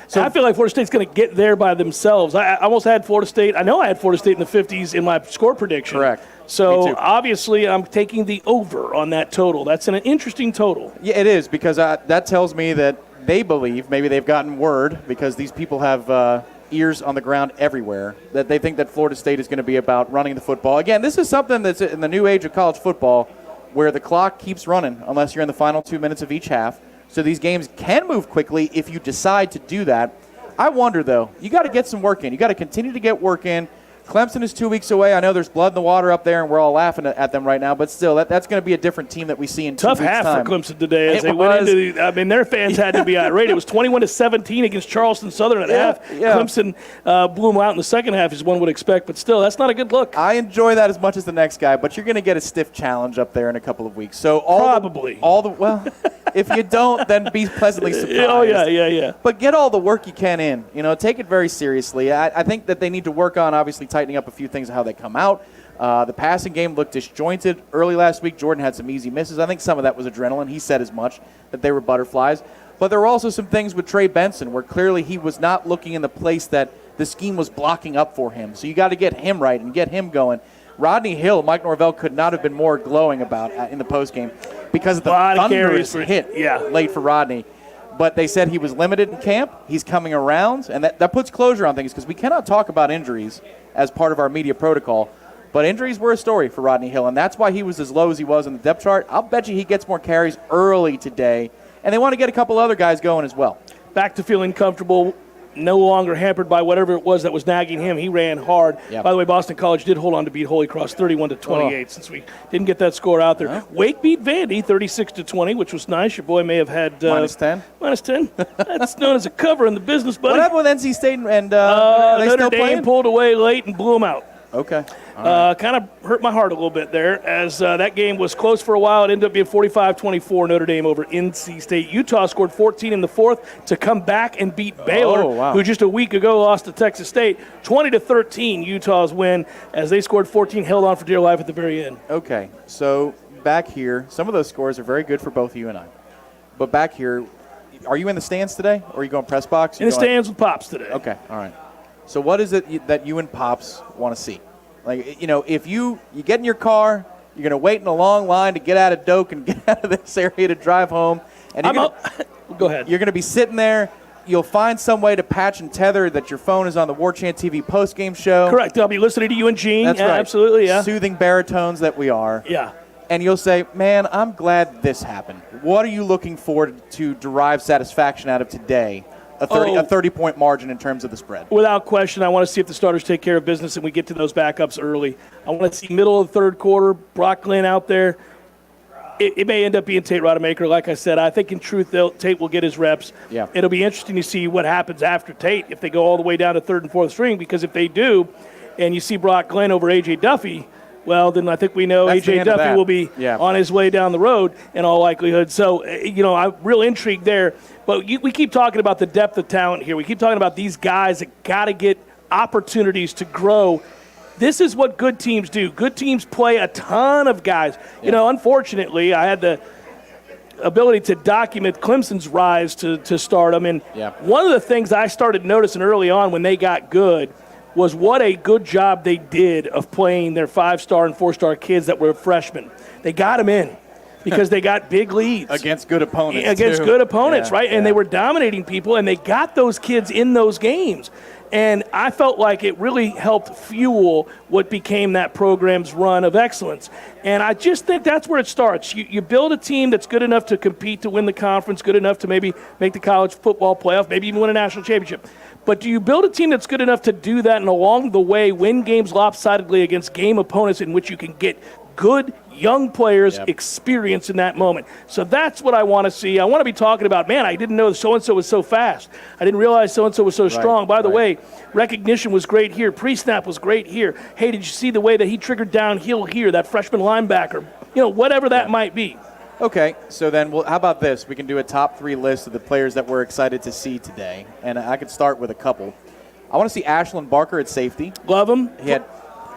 So I feel like Florida State's going to get there by themselves. I almost had Florida State. I know I had Florida State in the 50s in my score prediction. Correct. So obviously I'm taking the over on that total. That's an interesting total. Yeah, it is, because that tells me that they believe, maybe they've gotten word, because these people have ears on the ground everywhere, that they think that Florida State is going to be about running the football. Again, this is something that's in the new age of college football where the clock keeps running unless you're in the final 2 minutes of each half. So these games can move quickly if you decide to do that. I wonder, though, you got to get some work in. You got to continue to get work in. Clemson is 2 weeks away. I know there's blood in the water up there, and we're all laughing at them right now. But still, that's going to be a different team that we see in 2 weeks' time. Tough half for Clemson today as they went into their fans had to be irate. It was 21-17 against Charleston Southern at half. Yeah. Clemson blew them out in the second half, as one would expect. But still, that's not a good look. I enjoy that as much as the next guy, but you're going to get a stiff challenge up there in a couple of weeks. So if you don't, then be pleasantly surprised. Oh, yeah. But get all the work you can in. Take it very seriously. I think that they need to work on, obviously, tightening up a few things of how they come out. The passing game looked disjointed early last week. Jordan had some easy misses. I think some of that was adrenaline. He said as much, that they were butterflies. But there were also some things with Trey Benson where clearly he was not looking in the place that the scheme was blocking up for him. So you got to get him right and get him going. Rodney Hill, Mike Norvell could not have been more glowing about in the postgame because of the thunderous hit late for Rodney. But they said he was limited in camp. He's coming around, and that puts closure on things because we cannot talk about injuries as part of our media protocol. But injuries were a story for Rodney Hill, and that's why he was as low as he was in the depth chart. I'll bet you he gets more carries early today, and they want to get a couple other guys going as well. Back to feeling comfortable, no longer hampered by whatever it was that was nagging him. He ran hard. Yep. By the way, Boston College did hold on to beat Holy Cross 31-28 since we didn't get that score out there. Wake beat Vandy 36-20, which was nice. Your boy may have had minus 10. Minus 10. That's known as a cover in the business, buddy. What happened with NC State and are they Notre still Dame playing? pulled away late and blew them out. Okay. Kind of hurt my heart a little bit there as that game was close for a while. It ended up being 45-24 Notre Dame over NC State. Utah scored 14 in the fourth to come back and beat Baylor, who just a week ago lost to Texas State. 20-13 Utah's win as they scored 14, held on for dear life at the very end. Okay, so back here, some of those scores are very good for both you and I. But back here, are you in the stands today or are you going press box? In the stands with Pops today. Okay, all right. So what is it that you and Pops want to see? Like, if you get in your car, you're going to wait in a long line to get out of Doak and get out of this area to drive home. And Go ahead. You're going to be sitting there. You'll find some way to patch and tether that your phone is on the Warchant TV postgame show. Correct. I'll be listening to you and Gene. That's right. Absolutely, yeah. Soothing baritones that we are. Yeah. And you'll say, man, I'm glad this happened. What are you looking for to derive satisfaction out of today? A 30-point margin in terms of the spread. Without question, I want to see if the starters take care of business and we get to those backups early. I want to see middle of the third quarter, Brock Glenn out there. It may end up being Tate Rodemaker. Like I said, I think in truth, Tate will get his reps. Yeah. It'll be interesting to see what happens after Tate if they go all the way down to third and fourth string, because if they do and you see Brock Glenn over A.J. Duffy, well, then I think we know A.J. Duffy will be on his way down the road in all likelihood. So, I'm real intrigued there. But we keep talking about the depth of talent here. We keep talking about these guys that got to get opportunities to grow. This is what good teams do. Good teams play a ton of guys. Yeah. Unfortunately, I had the ability to document Clemson's rise to stardom. And one of the things I started noticing early on when they got good was what a good job they did of playing their 5-star and 4-star kids that were freshmen. They got them in because they got big leads. Against good opponents. Right? And they were dominating people, and they got those kids in those games. And I felt like it really helped fuel what became that program's run of excellence. And I just think that's where it starts. You build a team that's good enough to compete to win the conference, good enough to maybe make the college football playoff, maybe even win a national championship. But do you build a team that's good enough to do that and along the way win games lopsidedly against game opponents in which you can get good young players experience in that moment? So that's what I want to see. I want to be talking about, man, I didn't know so-and-so was so fast. I didn't realize so-and-so was so strong. By the way, recognition was great here. Pre-snap was great here. Hey, did you see the way that he triggered downhill here, that freshman linebacker? Whatever that might be. Okay, so then how about this? We can do a top 3 list of the players that we're excited to see today. And I could start with a couple. I want to see Ashland Barker at safety. Love him.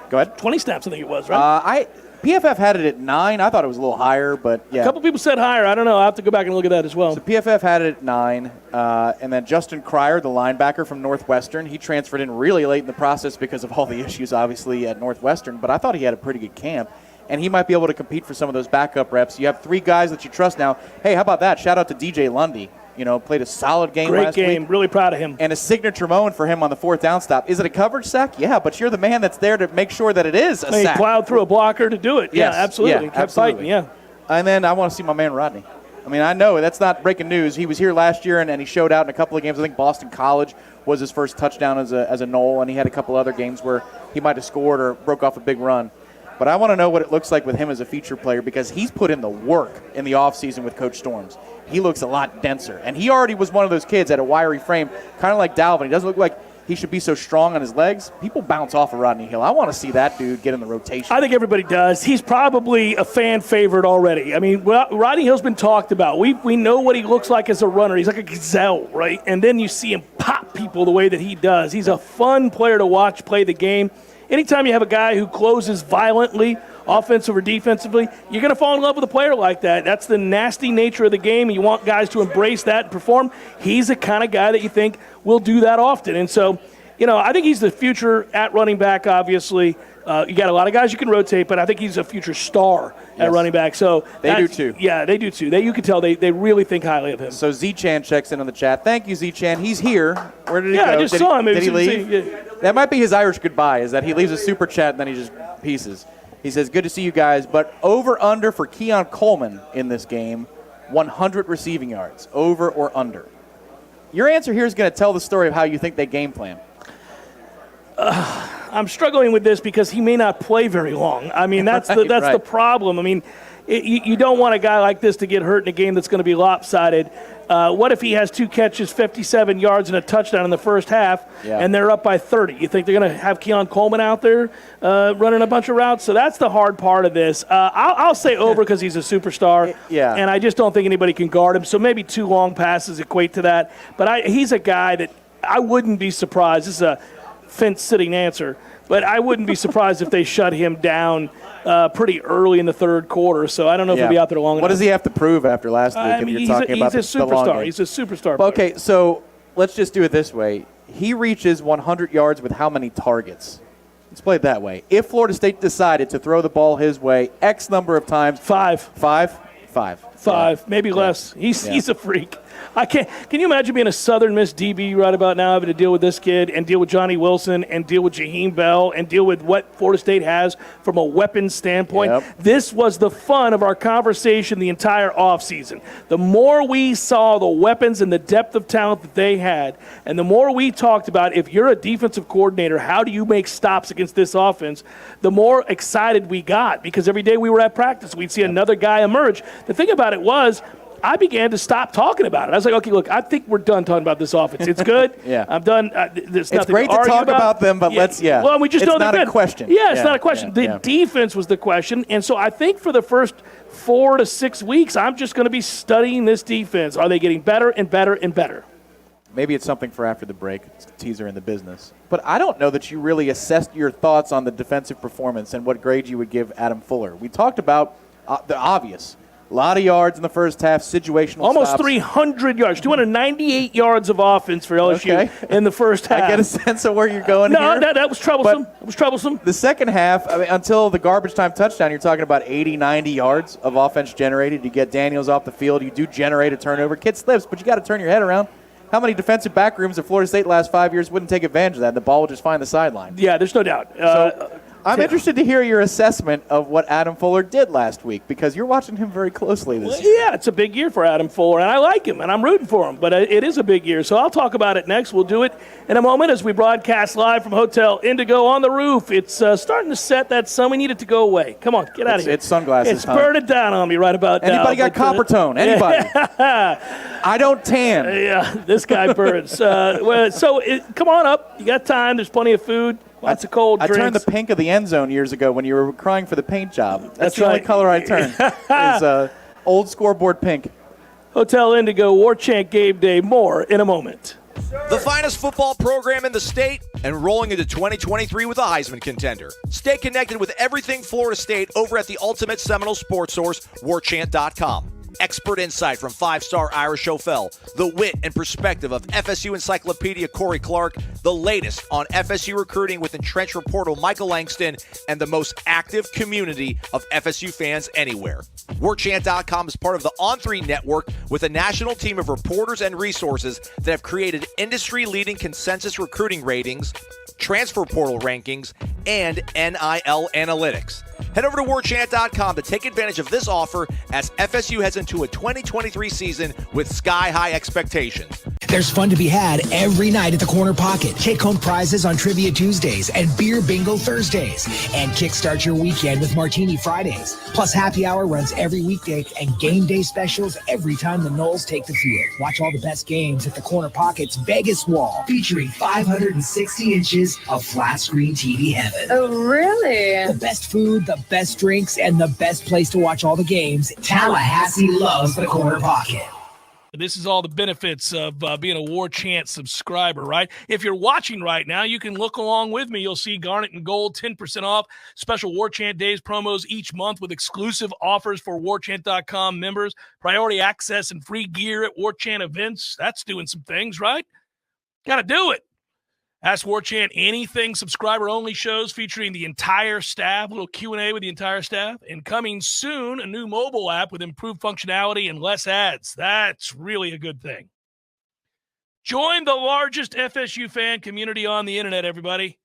Go ahead. 20 snaps, I think it was, right? PFF had it at 9. I thought it was a little higher, but yeah. A couple people said higher. I don't know. I'll have to go back and look at that as well. So PFF had it at 9. And then Justin Cryer, the linebacker from Northwestern, he transferred in really late in the process because of all the issues, obviously, at Northwestern. But I thought he had a pretty good camp. And he might be able to compete for some of those backup reps. You have 3 guys that you trust now. Hey, how about that? Shout out to DJ Lundy. Played a solid game last week. Great game. Really proud of him. And a signature moment for him on the 4th down stop. Is it a coverage sack? Yeah, but you're the man that's there to make sure that it is a sack. He plowed through a blocker to do it. Yes. Yeah, absolutely. Kept fighting, yeah. And then I want to see my man Rodney. I mean, I know that's not breaking news. He was here last year, and he showed out in a couple of games. I think Boston College was his first touchdown as a Nole, and he had a couple other games where he might have scored or broke off a big run. But I want to know what it looks like with him as a feature player because he's put in the work in the offseason with Coach Storms. He looks a lot denser. And he already was one of those kids at a wiry frame, kind of like Dalvin. He doesn't look like he should be so strong on his legs. People bounce off of Rodney Hill. I want to see that dude get in the rotation. I think everybody does. He's probably a fan favorite already. I mean, Rodney Hill's been talked about. We know what he looks like as a runner. He's like a gazelle, right? And then you see him pop people the way that he does. He's a fun player to watch play the game. anytime you have a guy who closes violently, offensive or defensively, you're going to fall in love with a player like that. That's the nasty nature of the game. You want guys to embrace that and perform. He's the kind of guy that you think will do that often. And so, I think he's the future at running back, obviously. You got a lot of guys you can rotate, but I think he's a future star at running back. So they do too. Yeah, they do too. You can tell they really think highly of him. So Z-Chan checks in on the chat. Thank you, Z-Chan. He's here. Where did he go? I just saw him. Did he leave? Yeah. That might be his Irish goodbye, is that he leaves a super chat and then he just pieces. He says, good to see you guys, but over-under for Keon Coleman in this game, 100 receiving yards, over or under. Your answer here is going to tell the story of how you think they game plan. I'm struggling with this because he may not play very long. I mean, that's the problem. I mean, you don't want a guy like this to get hurt in a game that's going to be lopsided. What if he has 2 catches, 57 yards, and a touchdown in the first half, and they're up by 30? You think they're going to have Keon Coleman out there running a bunch of routes? So that's the hard part of this. I'll say over because he's a superstar, and I just don't think anybody can guard him. So maybe 2 long passes equate to that. But he's a guy that I wouldn't be surprised. This is a fence-sitting answer, but I wouldn't be surprised if they shut him down pretty early in the third quarter. So I don't know if he'll be out there long enough. What does he have to prove after last week? I mean, he's a superstar. He's a superstar. Okay, so let's just do it this way. He reaches 100 yards with how many targets? Let's play it that way. If Florida State decided to throw the ball his way X number of times. 5. 5? 5, maybe less. He's a freak. Can you imagine being a Southern Miss DB right about now, having to deal with this kid and deal with Johnny Wilson and deal with Jaheim Bell and deal with what Florida State has from a weapons standpoint? Yep. This was the fun of our conversation the entire offseason. The more we saw the weapons and the depth of talent that they had, and the more we talked about if you're a defensive coordinator, how do you make stops against this offense, the more excited we got because every day we were at practice, we'd see another guy emerge. The thing about it was, I began to stop talking about it. I was like, okay, look, I think we're done talking about this offense. It's good. I'm done. There's it's great to talk about them, but Well, we just it's know not they're a good. question. It's not a question. The defense was the question. And so I think for the first 4 to 6 weeks, I'm just going to be studying this defense. Are they getting better and better and better? Maybe it's something for after the break. It's a teaser in the business. But I don't know that you really assessed your thoughts on the defensive performance and what grade you would give Adam Fuller. We talked about the obvious. A lot of yards in the first half, situational Almost stops. 300 yards, 298 yards of offense for LSU in the first half. I get a sense of where you're going here. No, that was troublesome. It was troublesome. The second half, I mean, until the garbage time touchdown, you're talking about 80, 90 yards of offense generated. You get Daniels off the field. You do generate a turnover. Kid slips, but you got to turn your head around. How many defensive back rooms at Florida State the last 5 years wouldn't take advantage of that? The ball would just find the sideline. Yeah, there's no doubt. I'm interested to hear your assessment of what Adam Fuller did last week because you're watching him very closely this year. Yeah, it's a big year for Adam Fuller, and I like him, and I'm rooting for him, but it is a big year. So I'll talk about it next. We'll do it in a moment as we broadcast live from Hotel Indigo on the roof. It's starting to set that sun. We need it to go away. Come on, get out of here. It's sunglasses. It's burning down on me right about now. Anybody got copper tone? Anybody? I don't tan. Yeah, this guy burns. Come on up. You got time. There's plenty of food. Lots of cold drinks. I turned the pink of the end zone years ago when you were crying for the paint job. That's the only color I turned. Is old scoreboard pink. Hotel Indigo, Warchant Gameday. More in a moment. The finest football program in the state and rolling into 2023 with a Heisman contender. Stay connected with everything Florida State over at the ultimate Seminole sports source, WarchantTV. Expert insight from 5-star Ira Schofel, the wit and perspective of FSU encyclopedia Corey Clark, the latest on FSU recruiting with entrenched reporter Michael Langston, and the most active community of FSU fans anywhere. Warchant.com is part of the On3 network with a national team of reporters and resources that have created industry-leading consensus recruiting ratings, transfer portal rankings, and NIL analytics. Head over to Warchant.com to take advantage of this offer as FSU heads into a 2023 season with sky-high expectations. There's fun to be had every night at the Corner Pocket. Take-home prizes on Trivia Tuesdays and Beer Bingo Thursdays. And kickstart your weekend with Martini Fridays. Plus, happy hour runs every weekday and game day specials every time the Noles take the field. Watch all the best games at the Corner Pocket's Vegas Wall, featuring 560 inches of flat-screen TV heaven. Oh, really? The best food, the best drinks, and the best place to watch all the games. Tallahassee loves the Corner Pocket. This is all the benefits of being a Warchant subscriber, right? If you're watching right now, you can look along with me. You'll see Garnet and Gold, 10% off, special Warchant Days promos each month with exclusive offers for Warchant.com members, priority access and free gear at Warchant events. That's doing some things, right? Got to do it. Ask Warchant anything subscriber-only shows featuring the entire staff, a little Q&A with the entire staff, and coming soon, a new mobile app with improved functionality and less ads. That's really a good thing. Join the largest FSU fan community on the internet, everybody,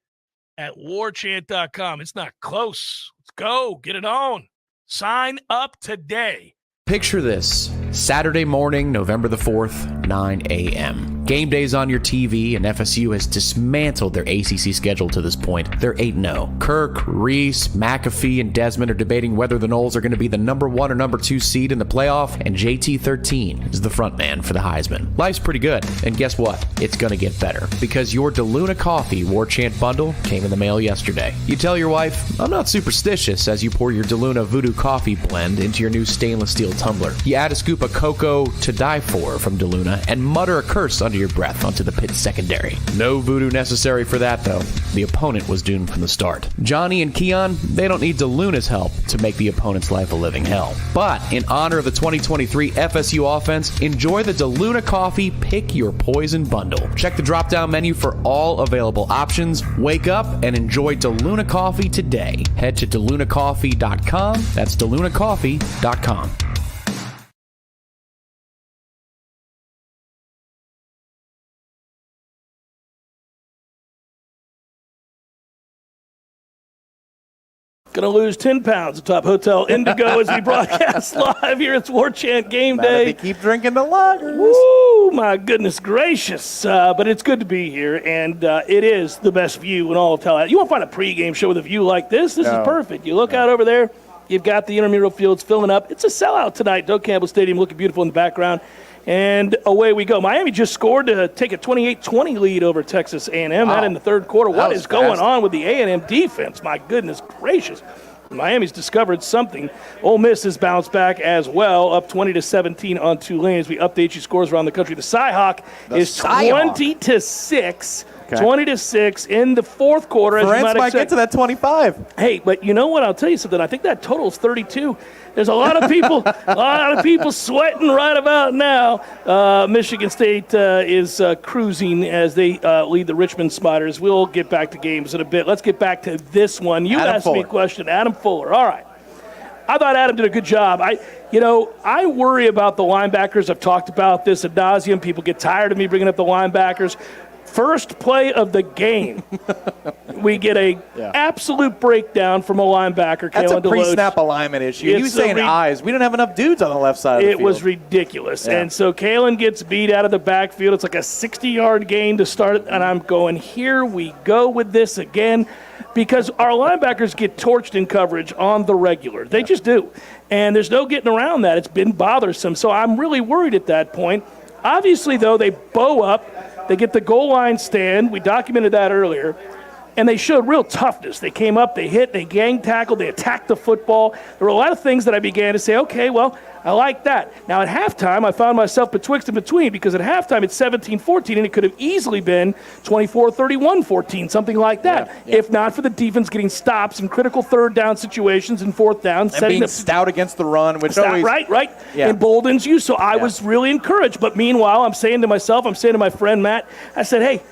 at warchant.com. It's not close. Let's go. Get it on. Sign up today. Picture this. Saturday morning, November the 4th, 9 a.m. Game day's on your TV, and FSU has dismantled their ACC schedule to this point. They're 8-0. Kirk, Reese, McAfee, and Desmond are debating whether the Noles are going to be the number 1 or number 2 seed in the playoff, and JT13 is the front man for the Heisman. Life's pretty good, and guess what? It's going to get better, because your DeLuna Coffee Warchant bundle came in the mail yesterday. You tell your wife, I'm not superstitious, as you pour your DeLuna Voodoo Coffee blend into your new stainless steel tumbler. You add a scoop of cocoa to die for from DeLuna, and mutter a curse under your breath onto the pit secondary. No voodoo necessary for that, though. The opponent was doomed from the start. Johnny and Keon, they don't need DeLuna's help to make the opponent's life a living hell. But in honor of the 2023 FSU offense, enjoy the DeLuna Coffee Pick Your Poison bundle. Check the drop-down menu for all available options. Wake up and enjoy DeLuna Coffee today. Head to DeLunaCoffee.com. That's DeLunaCoffee.com. Going to lose 10 pounds atop Hotel Indigo as we broadcast live here. It's Warchant Game Day. They keep drinking the lagers. Woo, my goodness gracious. But it's good to be here, and it is the best view in all of Tallahassee. You won't find a pregame show with a view like this. This is perfect. You look out over there, you've got the intramural fields filling up. It's a sellout tonight. Doak Campbell Stadium looking beautiful in the background. And away we go. Miami just scored to take a 28-20 lead over Texas A&M. Wow. That in the third quarter. What is going on with the A&M defense? My goodness gracious. Miami's discovered something. Ole Miss has bounced back as well, up 20-17 on Tulane as we update you scores around the country. The Cyhawk is 20-6. Okay. 20-6 in the fourth quarter. Ferentz might get to that 25. Hey, but you know what? I'll tell you something. I think that total is 32. There's a lot of people, sweating right about now. Michigan State is cruising as they lead the Richmond Spiders. We'll get back to games in a bit. Let's get back to this one. You asked me a question, Adam Fuller. All right. I thought Adam did a good job. I worry about the linebackers. I've talked about this ad nauseum. People get tired of me bringing up the linebackers. First play of the game, we get a absolute breakdown from a linebacker. That's a pre-snap alignment issue. You saying eyes. We don't have enough dudes on the left side of the field. It was ridiculous. Yeah. And so Kalen gets beat out of the backfield. It's like a 60-yard gain to start it. And I'm going, here we go with this again. Because our linebackers get torched in coverage on the regular. They just do. And there's no getting around that. It's been bothersome. So I'm really worried at that point. Obviously, though, they bow up. They get the goal line stand. We documented that earlier. And they showed real toughness. They came up, they hit, they gang tackled, they attacked the football. There were a lot of things that I began to say, okay, well, I like that. Now, at halftime, I found myself betwixt and between because at halftime it's 17-14, and it could have easily been 24-31-14, something like that, if not for the defense getting stops in critical third down situations and fourth down. And being stout against the run, which always... Right. Emboldens you, so I was really encouraged. But meanwhile, I'm saying to my friend Matt, I said, hey,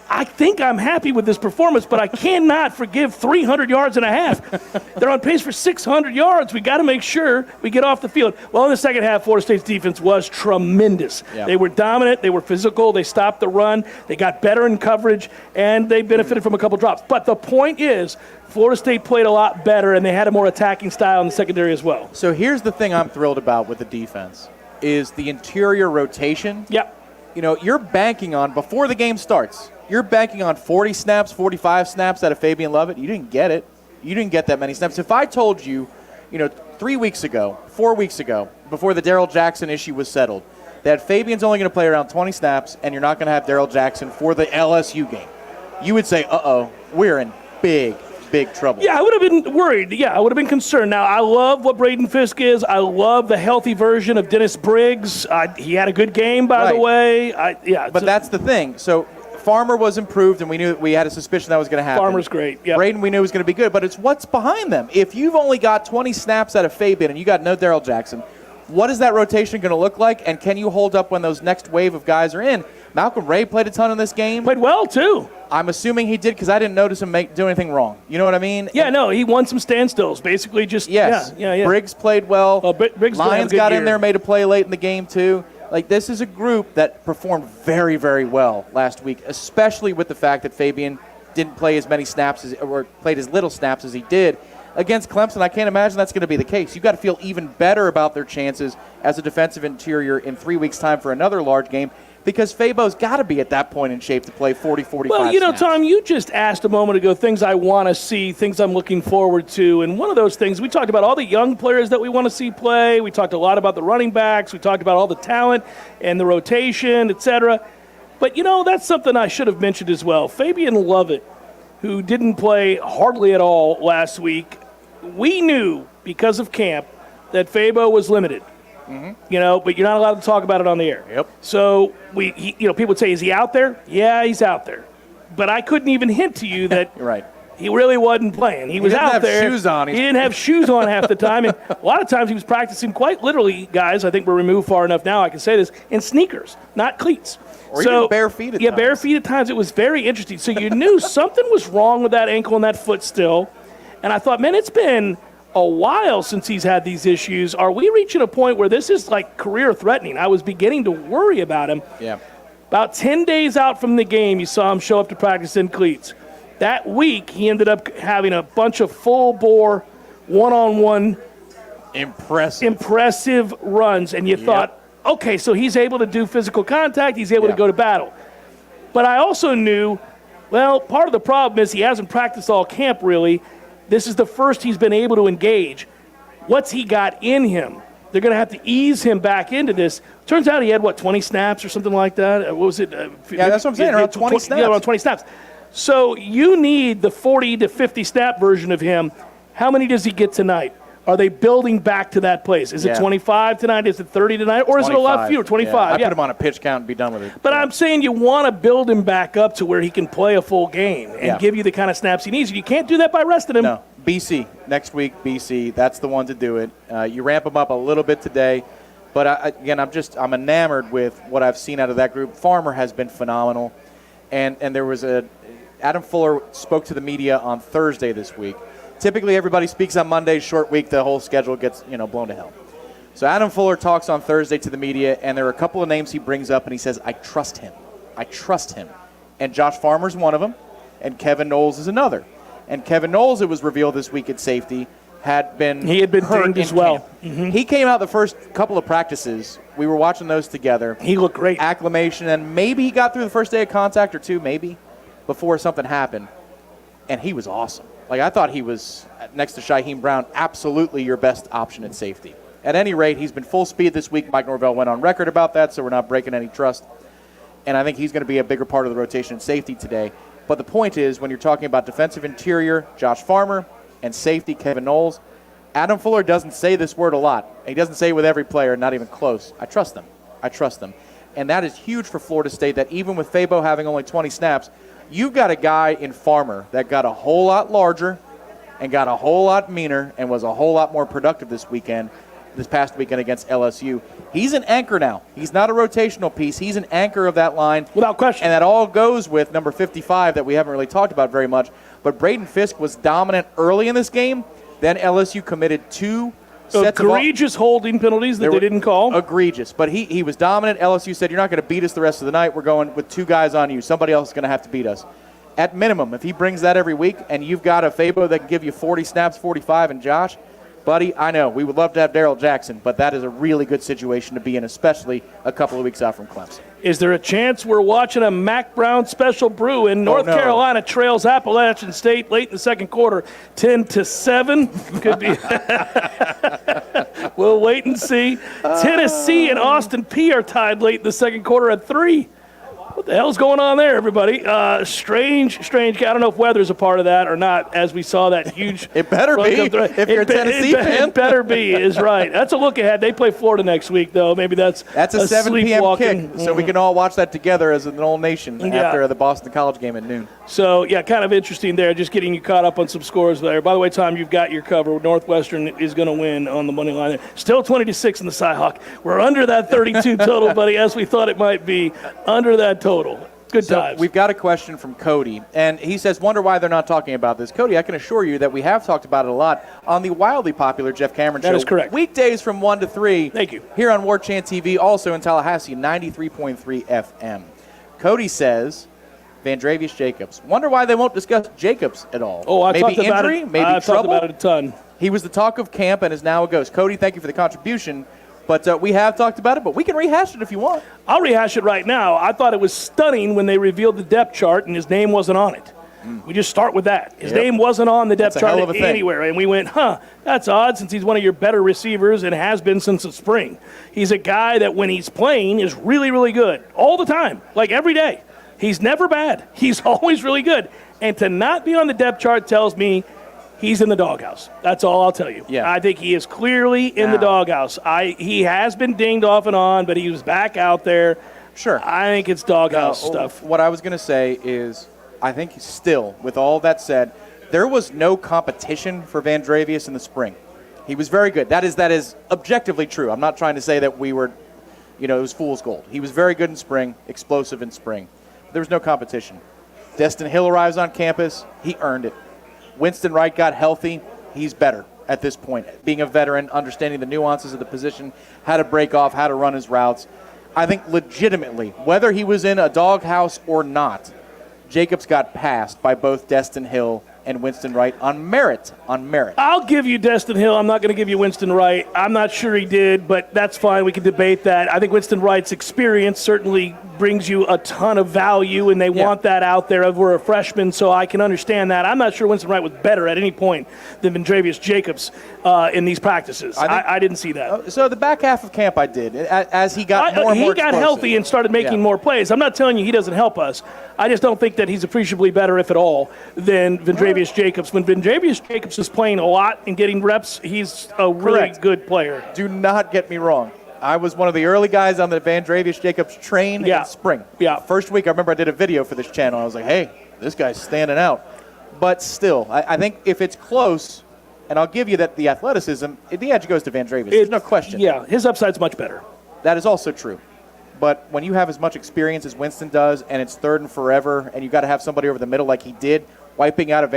I think I'm happy with this performance, but I cannot forgive 300 yards and a half. They're on pace for 600 yards. We got to make sure we get off the field. Well, in the second half, Florida State's defense was tremendous. Yeah. They were dominant. They were physical. They stopped the run. They got better in coverage, and they benefited from a couple drops. But the point is, Florida State played a lot better, and they had a more attacking style in the secondary as well. So here's the thing I'm thrilled about with the defense is the interior rotation. Yeah. You're banking on, before the game starts, you're banking on 40 snaps, 45 snaps out of Fabian Lovett. You didn't get it. You didn't get that many snaps. If I told you, 3 weeks ago, 4 weeks ago, before the Darrell Jackson issue was settled, that Fabian's only going to play around 20 snaps and you're not going to have Darrell Jackson for the LSU game, you would say, we're in big big trouble. Yeah, I would have been worried. Yeah, I would have been concerned. Now, I love what Braden Fisk is. I love the healthy version of Dennis Briggs. He had a good game, by the way. But that's the thing. So Farmer was improved, and we had a suspicion that was going to happen. Farmer's great. Yep. Braden we knew was going to be good, but it's what's behind them. If you've only got 20 snaps out of Fabian and you got no Darrell Jackson, what is that rotation going to look like, and can you hold up when those next wave of guys are in? Malcolm Ray played a ton in this game. Played well, too. I'm assuming he did because I didn't notice him do anything wrong. You know what I mean? Yeah, no, he won some standstills. Basically just, yes. Yeah. Briggs played well. Briggs Lyons got in there, made a play late in the game, too. Like, this is a group that performed very, very well last week, especially with the fact that Fabian didn't play as many snaps or played as little snaps as he did against Clemson. I can't imagine that's going to be the case. You've got to feel even better about their chances as a defensive interior in 3 weeks' time for another large game, because Fabo's got to be at that point in shape to play 40, 45 Well, you know, snaps. Tom, you just asked a moment ago things I want to see, things I'm looking forward to. And one of those things, we talked about all the young players that we want to see play. We talked a lot about the running backs. We talked about all the talent and the rotation, et cetera. But, you know, that's something I should have mentioned as well. Fabian Lovett, who didn't play hardly at all last week, we knew because of camp that Fabo was limited. You know, but you're not allowed to talk about it on the air. Yep. So people would say, "Is he out there?" Yeah, he's out there. But I couldn't even hint to you that You're right. he really wasn't playing. He was didn't out have there. shoes on. He didn't have shoes on half the time, and a lot of times he was practicing quite literally. Guys, I think we're removed far enough now. I can say this in sneakers, not cleats. Or even bare feet at yeah, times. bare feet at times. It was very interesting. So you knew something was wrong with that ankle and that foot still. And I thought, man, it's been a while since he's had these issues. Are we reaching a point where this is like career threatening? I was beginning to worry about him. Yeah. About 10 days out from the game, you saw him show up to practice in cleats. That week, he ended up having a bunch of full-bore, one-on-one impressive runs. And you thought, okay, so he's able to do physical contact. He's able to go to battle. But I also knew, well, part of the problem is he hasn't practiced all camp, really. This is the first he's been able to engage. What's he got in him? They're going to have to ease him back into this. Turns out he had, 20 snaps or something like that? What was it? Yeah, that's what I'm saying, around 20 snaps. Yeah, around 20 snaps. So you need the 40 to 50 snap version of him. How many does he get tonight? Are they building back to that place? Is it 25 tonight? Is it 30 tonight? Or is it a lot fewer? 25. I put him on a pitch count and be done with it. But I'm saying you want to build him back up to where he can play a full game and give you the kind of snaps he needs. You can't do that by resting him. No. BC. Next week, BC. That's the one to do it. You ramp him up a little bit today. But, I'm enamored with what I've seen out of that group. Farmer has been phenomenal. And there was Adam Fuller spoke to the media on Thursday this week. Typically, everybody speaks on Monday, short week, the whole schedule gets, blown to hell. So Adam Fuller talks on Thursday to the media, and there are a couple of names he brings up, and he says, I trust him. I trust him. And Josh Farmer's one of them, and Kevin Noles is another. And Kevin Noles, it was revealed this week at safety, had been hurt dinged as well. Mm-hmm. He came out the first couple of practices. We were watching those together. He looked great. Acclimation, and maybe he got through the first day of contact or two, maybe, before something happened. And he was awesome. I thought he was, next to Shaheem Brown, absolutely your best option at safety. At any rate, he's been full speed this week. Mike Norvell went on record about that, so we're not breaking any trust. And I think he's going to be a bigger part of the rotation at safety today. But the point is, when you're talking about defensive interior, Josh Farmer, and safety, Kevin Noles, Adam Fuller doesn't say this word a lot. He doesn't say it with every player, not even close. I trust them. I trust them. And that is huge for Florida State, that even with Fabo having only 20 snaps, you've got a guy in Farmer that got a whole lot larger and got a whole lot meaner and was a whole lot more productive this past weekend against LSU. He's an anchor now. He's not a rotational piece. He's an anchor of that line. Without question. And that all goes with number 55 that we haven't really talked about very much. But Braden Fisk was dominant early in this game. Then LSU committed two sets of egregious holding penalties that they didn't call. Egregious. But he was dominant. LSU said, you're not going to beat us the rest of the night. We're going with two guys on you. Somebody else is going to have to beat us. At minimum, if he brings that every week and you've got a Fabo that can give you 40 snaps, 45, and Josh, buddy, I know we would love to have Darrell Jackson, but that is a really good situation to be in, especially a couple of weeks out from Clemson. Is there a chance we're watching a Mac Brown special brew in North Carolina trails Appalachian State late in the second quarter, 10-7? Could be. We'll wait and see. Tennessee and Austin Peay are tied late in the second quarter at 3. What the hell's going on there, everybody? Strange. I don't know if weather's a part of that or not, as we saw that huge. It better be, if you're a Tennessee fan. It better be, is right. That's a look ahead. They play Florida next week, though. Maybe that's a 7 p.m. kick, Mm-hmm. so we can all watch that together as an old nation after the Boston College game at noon. So, yeah, kind of interesting there, just getting you caught up on some scores there. By the way, Tom, you've got your cover. Northwestern is going to win on the money line. Still 20-6 in the Cyhawk. We're under that 32 total, buddy, as we thought it might be. Under that total. Good times. We've got a question from Cody, and he says, wonder why they're not talking about this. Cody, I can assure you that we have talked about it a lot on the wildly popular Jeff Cameron Show. That is correct. Weekdays from 1 to 3. Thank you. Here on Warchant TV, also in Tallahassee, 93.3 FM. Cody says, Vandravius Jacobs. Wonder why they won't discuss Jacobs at all. Oh, I've maybe talked about injury, it. maybe I've trouble. talked about it a ton. He was the talk of camp and is now a ghost. Cody, thank you for the contribution. But we have talked about it, but we can rehash it if you want. I'll rehash it right now. I thought it was stunning when they revealed the depth chart and his name wasn't on it. We just start with that. His name wasn't on the depth That's a chart hell of a thing. anywhere. And we went, that's odd since he's one of your better receivers and has been since the spring. He's a guy that when he's playing is really, really good all the time, like every day. He's never bad. He's always really good. And to not be on the depth chart tells me he's in the doghouse. That's all I'll tell you. Yeah. I think he is clearly in the doghouse. He has been dinged off and on, but he was back out there. Sure. I think it's doghouse stuff. What I was going to say is, I think still, with all that said, there was no competition for Vandravius in the spring. He was very good. That is objectively true. I'm not trying to say that we were, it was fool's gold. He was very good in spring, explosive in spring. There was no competition. Destin Hill arrives on campus. He earned it. Winston Wright got healthy. He's better at this point. Being a veteran, understanding the nuances of the position, how to break off, how to run his routes. I think legitimately, whether he was in a doghouse or not, Jacobs got passed by both Destin Hill and Winston Wright on merit. I'll give you Destin Hill. I'm not going to give you Winston Wright. I'm not sure he did, but that's fine. We can debate that. I think Winston Wright's experience certainly brings you a ton of value, and they want that out there over a freshman, so I can understand that. I'm not sure Winston Wright was better at any point than Vandravius Jacobs in these practices. I didn't see that. So the back half of camp I did, as he got more and more He got explosive. healthy and started making more plays. I'm not telling you he doesn't help us. I just don't think that he's appreciably better, if at all, than Vandravius Jacobs. When Vandravius Jacobs is playing a lot and getting reps, he's a really good player. Do not get me wrong. I was one of the early guys on the Vandravius Jacobs train in spring. Yeah. First week, I remember I did a video for this channel. I was like, hey, this guy's standing out. But still, I think if it's close, and I'll give you that the athleticism, the edge goes to Vandravius. There's no question. Yeah, his upside's much better. That is also true. But when you have as much experience as Winston does, and it's third and forever, and you got to have somebody over the middle like he did, wiping out a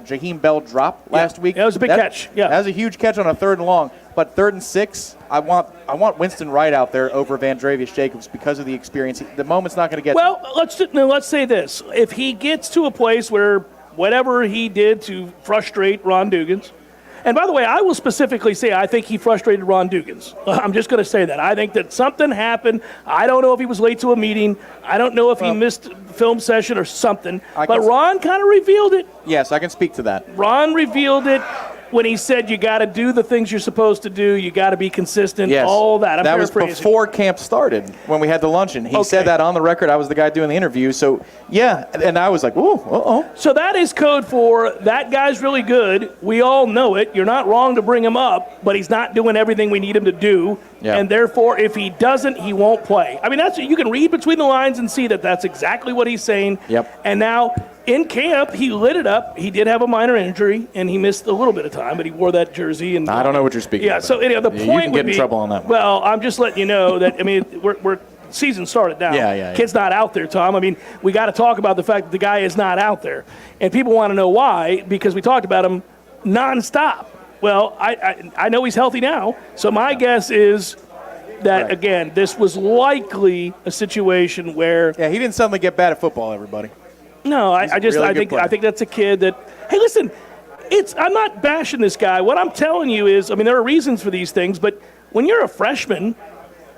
Jaheim Bell drop last week. That was a big catch. Yeah, that was a huge catch on a 3rd and long. But 3rd and 6, I want Winston Wright out there over Vandravius Jacobs because of the experience. The moment's not going to get. Well, let's say this: if he gets to a place where whatever he did to frustrate Ron Dugans. And by the way, I will specifically say I think he frustrated Ron Dugans. I'm just going to say that. I think that something happened. I don't know if he was late to a meeting. I don't know if he missed a film session or something. But Ron kind of revealed it. Yes, I can speak to that. Ron revealed it when he said you got to do the things you're supposed to do. You got to be consistent, all that. That was before camp started when we had the luncheon. He said that on the record. I was the guy doing the interview. So, yeah, and I was like, ooh, uh-oh. So that is code for that guy's really good. We all know it. You're not wrong to bring him up, but he's not doing everything we need him to do. Yeah. And therefore, if he doesn't, he won't play. I mean, you can read between the lines and see that that's exactly what he's saying. Yep. And now in camp, he lit it up. He did have a minor injury, and he missed a little bit of time, but he wore that jersey. And I don't know what you're speaking about. Yeah, so anyhow, the point you can would get in trouble on that one. Well, I'm just letting you know that, I mean, we're season started now. Yeah. Kid's not out there, Tom. I mean, we got to talk about the fact that the guy is not out there. And people want to know why, because we talked about him nonstop. Well, I know he's healthy now, so my guess is that, again, this was likely a situation where... Yeah, he didn't suddenly get bad at football, everybody. No, I think that's a kid that, hey, listen, I'm not bashing this guy. What I'm telling you is, I mean, there are reasons for these things, but when you're a freshman,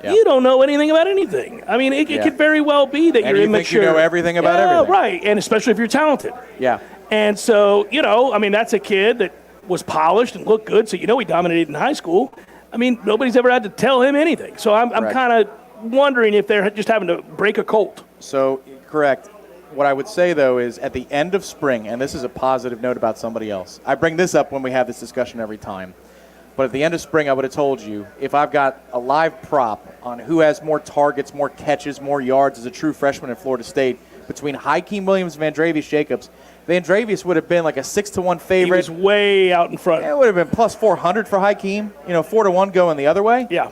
you don't know anything about anything. I mean, it could very well be that you're immature. Think you know everything about everything. Right, and especially if you're talented. Yeah. And so, I mean, that's a kid that was polished and looked good, so he dominated in high school. I mean, nobody's ever had to tell him anything. So I'm kind of wondering if they're just having to break a colt. So, correct. What I would say, though, is at the end of spring, and this is a positive note about somebody else. I bring this up when we have this discussion every time. But at the end of spring, I would have told you, if I've got a live prop on who has more targets, more catches, more yards as a true freshman at Florida State, between Hakeem Williams and Vandrevius Jacobs, Vandrevius would have been like a 6-1 favorite. He was way out in front. It would have been plus 400 for Hakeem. 4-1 going the other way. Yeah.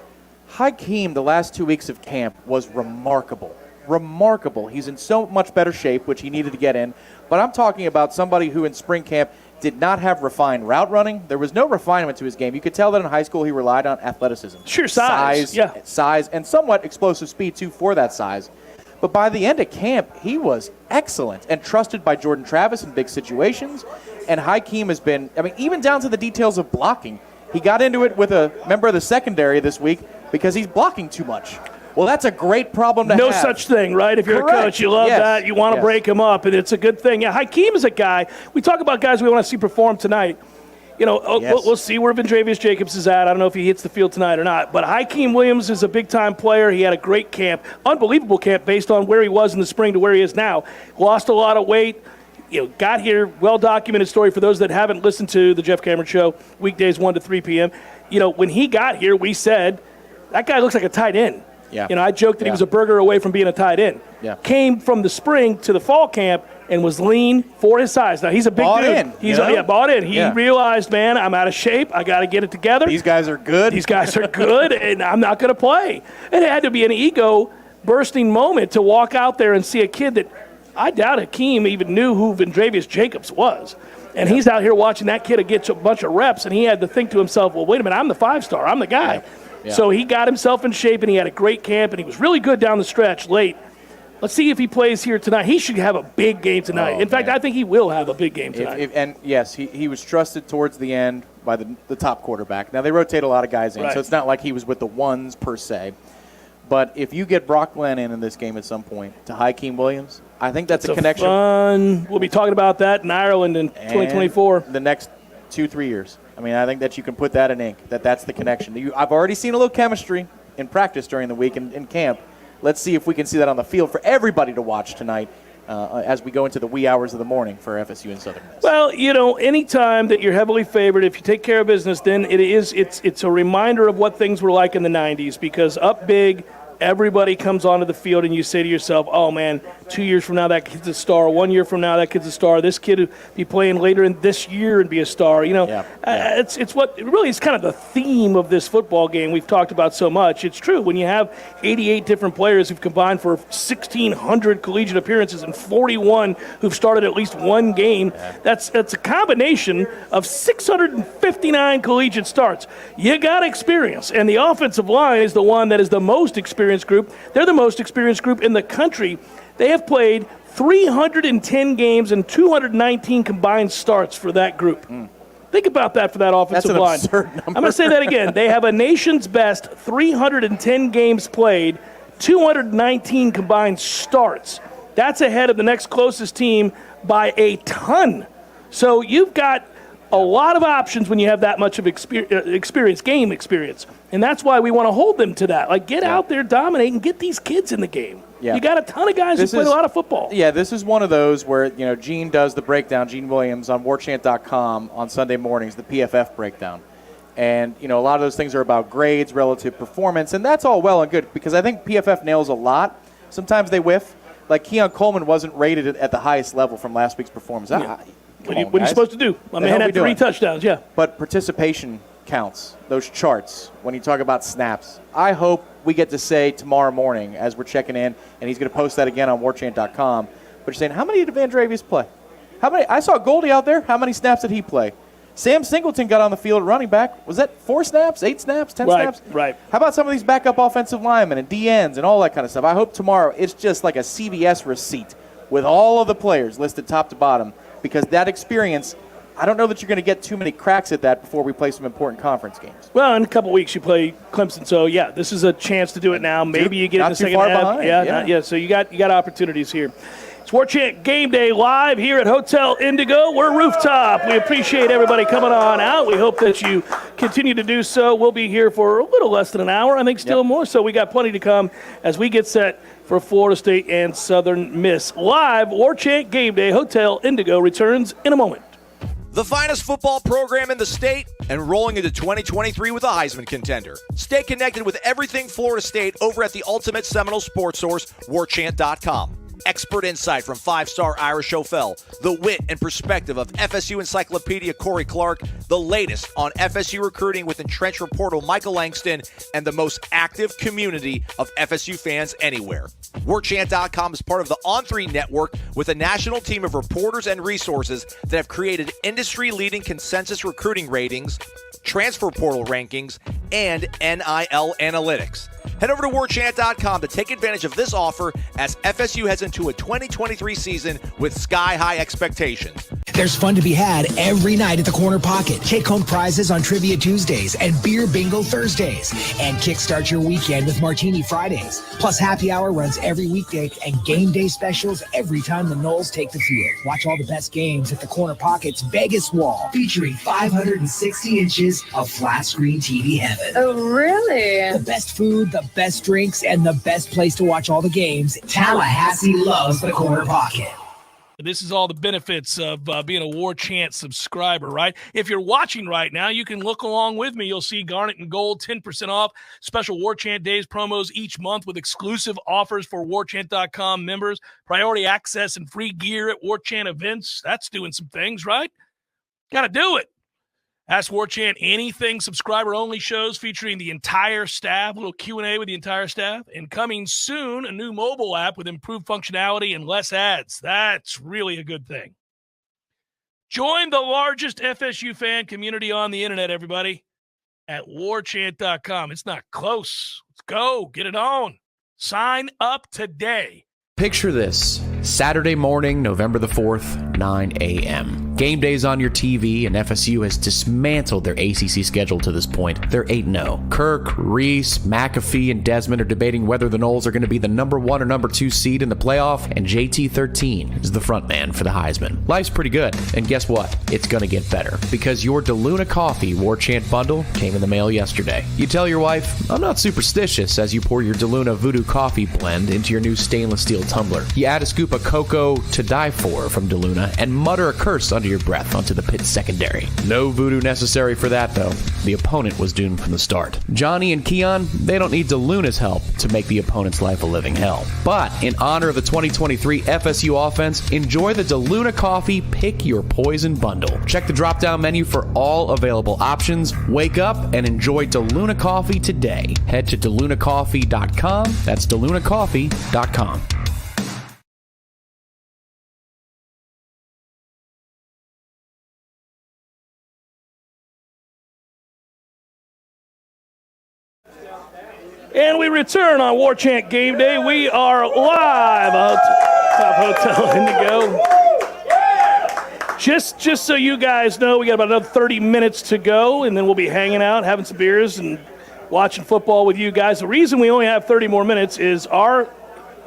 Hakeem, the last 2 weeks of camp, was remarkable. Remarkable. He's in so much better shape, which he needed to get in. But I'm talking about somebody who in spring camp did not have refined route running. There was no refinement to his game. You could tell that in high school he relied on athleticism. Sure, size. Yeah. Size, and somewhat explosive speed, too, for that size. But by the end of camp, he was excellent and trusted by Jordan Travis in big situations. And Hakeem has been, even down to the details of blocking. He got into it with a member of the secondary this week because he's blocking too much. Well, that's a great problem to have. No such thing, right? If you're a coach, you love that. You want to break him up, and it's a good thing. Yeah, Hakeem is a guy. We talk about guys we want to see perform tonight. We'll see where Vandrevius Jacobs is at. I don't know if he hits the field tonight or not. But Hakeem Williams is a big-time player. He had a great camp, unbelievable camp based on where he was in the spring to where he is now. Lost a lot of weight. Got here, well-documented story for those that haven't listened to the Jeff Cameron Show, weekdays 1 to 3 p.m. When he got here, we said, that guy looks like a tight end. Yeah. I joked that he was a burger away from being a tight end. Yeah. Came from the spring to the fall camp and was lean for his size. Now, he's a big dude. He's bought in. He realized, man, I'm out of shape. I got to get it together. These guys are good. And I'm not going to play. It had to be an ego-bursting moment to walk out there and see a kid that I doubt Hakeem even knew who Vandrevius Jacobs was. And he's out here watching that kid get a bunch of reps, and he had to think to himself, well, wait a minute, I'm the 5-star. I'm the guy. Yeah. So he got himself in shape, and he had a great camp, and he was really good down the stretch late. Let's see if he plays here tonight. He should have a big game tonight. In fact, I think he will have a big game tonight. And yes, he was trusted towards the end by the top quarterback. Now, they rotate a lot of guys in, so it's not like he was with the ones per se. But if you get Brock Glenn in this game at some point to Hakeem Williams, I think that's a connection. Fun. We'll be talking about that in Ireland in 2024. The next 2-3 years. I think that you can put that in ink, that's the connection. I've already seen a little chemistry in practice during the week in camp. Let's see if we can see that on the field for everybody to watch tonight as we go into the wee hours of the morning for FSU and Southern Miss. Well, anytime that you're heavily favored, if you take care of business, then it's a reminder of what things were like in the 90s, because up big, everybody comes onto the field, and you say to yourself, oh, man, 2 years from now, that kid's a star. 1 year from now, that kid's a star. This kid will be playing later in this year and be a star. It's what really is kind of the theme of this football game we've talked about so much. It's true. When you have 88 different players who've combined for 1,600 collegiate appearances and 41 who've started at least one game, that's a combination of 659 collegiate starts. You got experience, and the offensive line is the one that is the most experienced group. They're the most experienced group in the country. They have played 310 games and 219 combined starts for that group. Think about that for that offensive line. That's an absurd number. I'm going to say that again. They have a nation's best 310 games played, 219 combined starts. That's ahead of the next closest team by a ton. So you've got a lot of options when you have that much of experience, game experience. And that's why we want to hold them to that. Get out there, dominate, and get these kids in the game. Yeah. You got a ton of guys who play a lot of football. Yeah, this is one of those where, Gene does the breakdown, Gene Williams, on Warchant.com on Sunday mornings, the PFF breakdown. And, a lot of those things are about grades, relative performance, and that's all well and good because I think PFF nails a lot. Sometimes they whiff. Like Keon Coleman wasn't rated at the highest level from last week's performance. Yeah. What are you supposed to do? My man had 3 touchdowns, yeah. But participation counts, those charts, when you talk about snaps. I hope we get to say tomorrow morning as we're checking in, and he's going to post that again on warchant.com, but you're saying, how many did Vandrevius play? How many? I saw Goldie out there. How many snaps did he play? Sam Singleton got on the field at running back. Was that 4 snaps, 8 snaps, 10 snaps? Right. How about some of these backup offensive linemen and DNs and all that kind of stuff? I hope tomorrow it's just like a CVS receipt with all of the players listed top to bottom, because that experience, I don't know that you're going to get too many cracks at that before we play some important conference games. Well, in a couple weeks you play Clemson, so this is a chance to do it now. Maybe you get it in the second half. Behind. So you got opportunities here. It's Warchant Gameday live here at Hotel Indigo. We're rooftop. We appreciate everybody coming on out. We hope that you continue to do so. We'll be here for a little less than an hour, I think still more. So we got plenty to come as we get set for Florida State and Southern Miss. Live, Warchant Gameday, Hotel Indigo returns in a moment. The finest football program in the state and rolling into 2023 with a Heisman contender. Stay connected with everything Florida State over at the ultimate Seminole sports source, Warchant.com. Expert insight from five-star Irish O'Fell, the wit and perspective of FSU encyclopedia Corey Clark, the latest on FSU recruiting with entrenched reporter Michael Langston, and the most active community of FSU fans anywhere. Warchant.com is part of the On3 network with a national team of reporters and resources that have created industry-leading consensus recruiting ratings, transfer portal rankings, and NIL analytics. Head over to Warchant.com to take advantage of this offer as FSU heads into a 2023 season with sky-high expectations. There's fun to be had every night at the Corner Pocket. Take-home prizes on Trivia Tuesdays and Beer Bingo Thursdays. And kickstart your weekend with Martini Fridays. Plus, happy hour runs every weekday and game day specials every time the Noles take the field. Watch all the best games at the Corner Pocket's Vegas Wall, featuring 560 inches of flat-screen TV heaven. Oh, really? The best food, the best drinks, and the best place to watch all the games. Tallahassee loves the Corner Pocket. This is all the benefits of being a Warchant subscriber, right? If you're watching right now, you can look along with me. You'll see Garnet and Gold, 10% off, special Warchant Days promos each month with exclusive offers for Warchant.com members, priority access and free gear at Warchant events. That's doing some things, right? Got to do it. Ask Warchant anything subscriber-only shows featuring the entire staff, a little Q&A with the entire staff, and coming soon, a new mobile app with improved functionality and less ads. That's really a good thing. Join the largest FSU fan community on the internet, everybody, at Warchant.com. It's not close. Let's go. Get it on. Sign up today. Picture this. Saturday morning, November the 4th, 9 a.m. Game day's on your TV, and FSU has dismantled their ACC schedule to this point. They're 8-0. Kirk, Reese, McAfee, and Desmond are debating whether the Noles are going to be the number 1 or number 2 seed in the playoff, and JT13 is the front man for the Heisman. Life's pretty good, and guess what? It's going to get better, because your DeLuna Coffee Warchant bundle came in the mail yesterday. You tell your wife, I'm not superstitious, as you pour your DeLuna Voodoo Coffee blend into your new stainless steel tumbler. You add a scoop of cocoa to die for from DeLuna and mutter a curse under your breath onto the pit's secondary. No voodoo necessary for that, though. The opponent was doomed from the start. Johnny and Keon, they don't need DeLuna's help to make the opponent's life a living hell. But in honor of the 2023 FSU offense, enjoy the DeLuna Coffee Pick Your Poison bundle. Check the drop-down menu for all available options. Wake up and enjoy DeLuna Coffee today. Head to DeLunaCoffee.com. That's DeLunaCoffee.com. And we return on Warchant Game Day. We are live at Hotel Indigo. Just so you guys know, we got about another 30 minutes to go, and then we'll be hanging out, having some beers, and watching football with you guys. The reason we only have 30 more minutes is our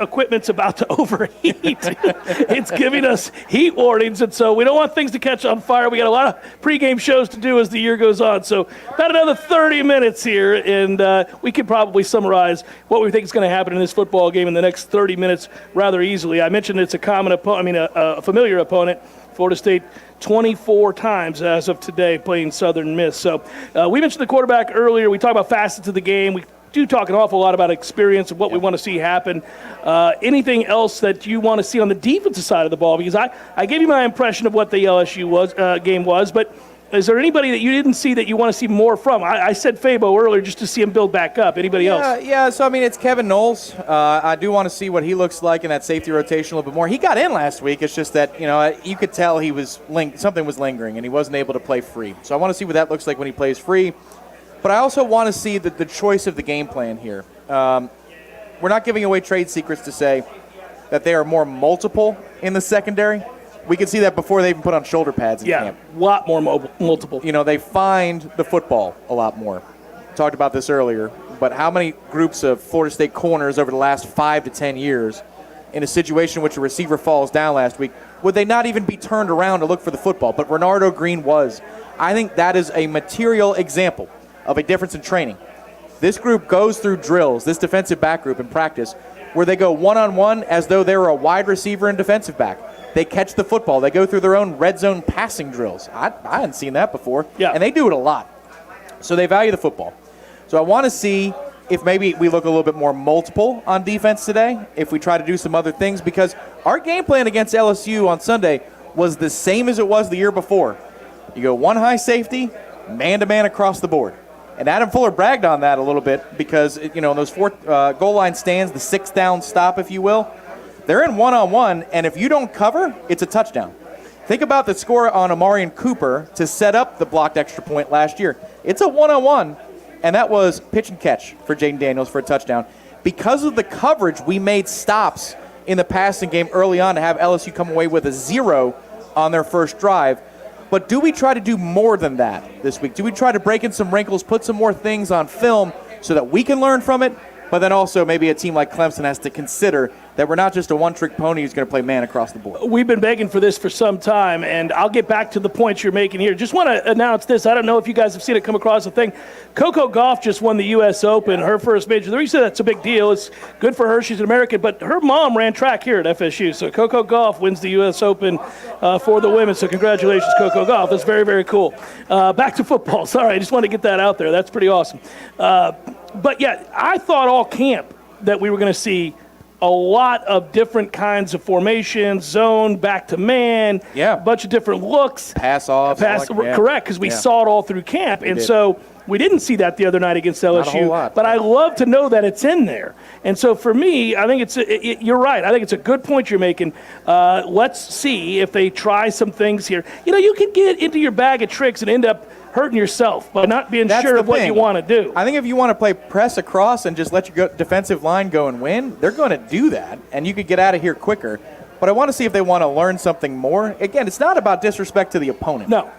equipment's about to overheat. It's giving us heat warnings, and so we don't want things to catch on fire. We got a lot of pregame shows to do as the year goes on. So about another 30 minutes here, and we can probably summarize what we think is going to happen in this football game in the next 30 minutes rather easily. I mentioned it's a familiar opponent. Florida State 24 times as of today playing Southern Miss. So we mentioned the quarterback earlier. We talked about facets of the game. We do talk an awful lot about experience and what we want to see happen. Anything else that you want to see on the defensive side of the ball? Because I gave you my impression of what the LSU game was, but is there anybody that you didn't see that you want to see more from? I said Fabo earlier just to see him build back up. Anybody else? Yeah, so, it's Kevin Noles. I do want to see what he looks like in that safety rotation a little bit more. He got in last week. It's just that, you could tell he was something was lingering, and he wasn't able to play free. So I want to see what that looks like when he plays free. But I also want to see the choice of the game plan here. We're not giving away trade secrets to say that they are more multiple in the secondary. We could see that before they even put on shoulder pads in camp. Yeah, a lot more multiple. They find the football a lot more. Talked about this earlier, but how many groups of Florida State corners over the last 5 to 10 years in a situation in which a receiver falls down last week, would they not even be turned around to look for the football? But Bernardo Green was. I think that is a material example of a difference in training. This group goes through drills, this defensive back group in practice, where they go one-on-one as though they were a wide receiver and defensive back. They catch the football. They go through their own red zone passing drills. I hadn't seen that before. Yeah. And they do it a lot. So they value the football. So I want to see if maybe we look a little bit more multiple on defense today, if we try to do some other things, because our game plan against LSU on Sunday was the same as it was the year before. You go one high safety, man-to-man across the board. And Adam Fuller bragged on that a little bit because, in those 4 goal line stands, the 6th down stop, if you will, they're in one-on-one, and if you don't cover, it's a touchdown. Think about the score on Amarian Cooper to set up the blocked extra point last year. It's a one-on-one, and that was pitch and catch for Jaden Daniels for a touchdown. Because of the coverage, we made stops in the passing game early on to have LSU come away with a 0 on their first drive. But do we try to do more than that this week? Do we try to break in some wrinkles, put some more things on film so that we can learn from it? But then also maybe a team like Clemson has to consider that we're not just a one-trick pony who's going to play man across the board. We've been begging for this for some time, and I'll get back to the points you're making here. Just want to announce this. I don't know if you guys have seen it come across the thing. Coco Gauff just won the U.S. Open, her first major. The reason that's a big deal, it's good for her. She's an American, but her mom ran track here at FSU. So Coco Gauff wins the U.S. Open for the women. So congratulations, Coco Gauff. That's very, very cool. Back to football. Sorry, I just want to get that out there. That's pretty awesome. But, yeah, I thought all camp that we were going to see a lot of different kinds of formations, zone, back to man, a bunch of different looks. Pass-offs. Correct, because we saw it all through camp. And so we didn't see that the other night against LSU. Not a whole lot. But I love to know that it's in there. And so for me, I think you're right. I think it's a good point you're making. Let's see if they try some things here. You can get into your bag of tricks and end up hurting yourself by not being sure of what you want to do. I think if you want to play press across and just let your defensive line go and win, they're going to do that, and you could get out of here quicker. But I want to see if they want to learn something more. Again, it's not about disrespect to the opponent. No.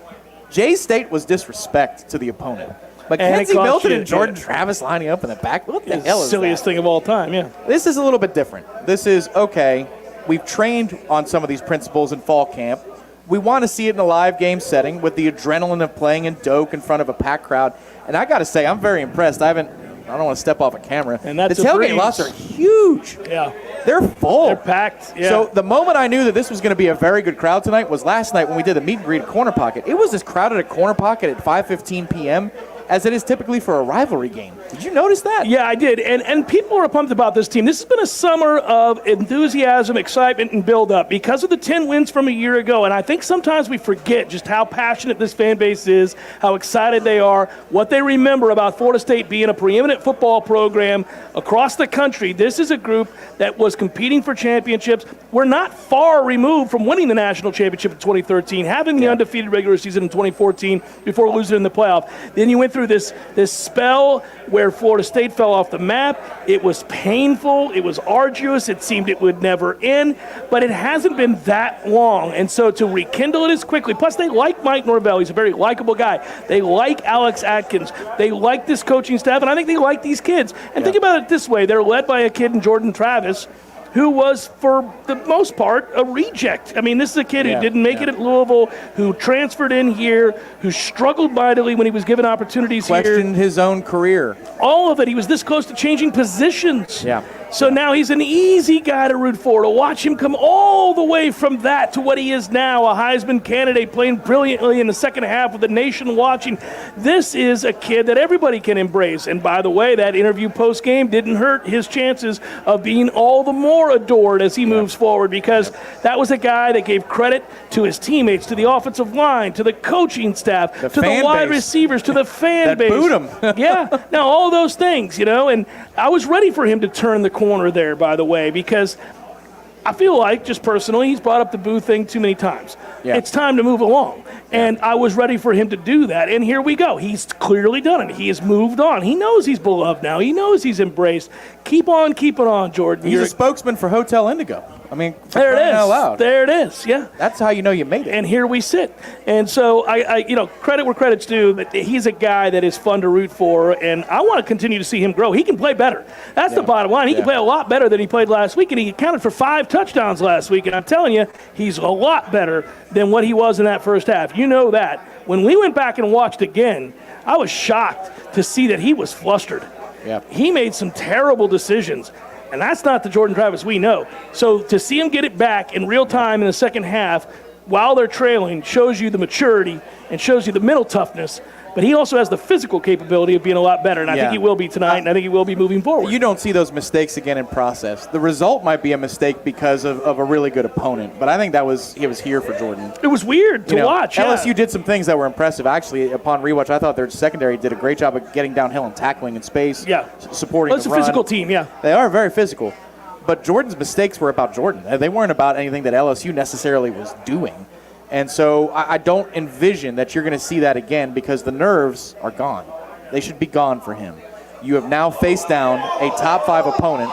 J-State was disrespect to the opponent. Mackenzie Milton and Jordan Travis lining up in the back. What the hell is that? Silliest thing of all time, yeah. This is a little bit different. This is, okay, we've trained on some of these principles in fall camp. We want to see it in a live game setting with the adrenaline of playing in Doak in front of a packed crowd. And I got to say, I'm very impressed. I don't want to step off a camera. And that's the tailgate lots are huge. Yeah. They're full. They're packed. Yeah. So the moment I knew that this was going to be a very good crowd tonight was last night when we did the meet and greet at Corner Pocket. It was as crowded at Corner Pocket at 5:15 p.m. as it is typically for a rivalry game. Did you notice that? Yeah, I did. And people are pumped about this team. This has been a summer of enthusiasm, excitement, and build-up because of the 10 wins from a year ago. And I think sometimes we forget just how passionate this fan base is, how excited they are, what they remember about Florida State being a preeminent football program across the country. This is a group that was competing for championships. We're not far removed from winning the national championship in 2013, having the undefeated regular season in 2014 before losing in the playoff. Then you went through this spell where Florida State fell off the map. It was painful. It was arduous. It seemed it would never end, but it hasn't been that long. And so to rekindle it as quickly, plus they like Mike Norvell. He's a very likable guy. They like Alex Atkins. They like this coaching staff, and I think they like these kids. And think about it this way. They're led by a kid in Jordan Travis who was, for the most part, a reject. I mean, this is a kid who didn't make it at Louisville, who transferred in here, who struggled mightily when he was given opportunities Questioned his own career. All of it. He was this close to changing positions. Yeah. So now he's an easy guy to root for, to watch him come all the way from that to what he is now, a Heisman candidate playing brilliantly in the second half with the nation watching. This is a kid that everybody can embrace. And by the way, that interview post-game didn't hurt his chances of being all the more adored as he moves forward, because that was a guy that gave credit to his teammates, to the offensive line, to the coaching staff, to the wide receivers, to the fan base. Booed him. Yeah. Now, all those things, and I was ready for him to turn the corner there, by the way, because I feel like, just personally, he's brought up the boo thing too many times. Yeah. It's time to move along. And I was ready for him to do that. And here we go. He's clearly done it. He has moved on. He knows he's beloved now. He knows he's embraced. Keep on keeping on, Jordan. He's a spokesman for Hotel Indigo. I mean, for There it crying is. out loud. There it is. Yeah. That's how you know you made it. And here we sit. And so I credit where credit's due, but he's a guy that is fun to root for, and I want to continue to see him grow. He can play better. That's the bottom line. He can play a lot better than he played last week, and he accounted for 5 touchdowns last week. And I'm telling you, he's a lot better than what he was in that first half. You know that. When we went back and watched again, I was shocked to see that he was flustered. Yeah. He made some terrible decisions. And that's not the Jordan Travis we know. So to see him get it back in real time in the second half while they're trailing shows you the maturity and shows you the mental toughness. But he also has the physical capability of being a lot better. And I think he will be tonight, and I think he will be moving forward. You don't see those mistakes again in process. The result might be a mistake because of a really good opponent. But I think it was here for Jordan. It was weird to watch. LSU did some things that were impressive. Actually, upon rewatch, I thought their secondary did a great job of getting downhill and tackling in space. Yeah. Supporting Well, it's the a run. physical team, yeah. They are very physical. But Jordan's mistakes were about Jordan. They weren't about anything that LSU necessarily was doing. And so I don't envision that you're going to see that again because the nerves are gone. They should be gone for him. You have now faced down a top 5 opponent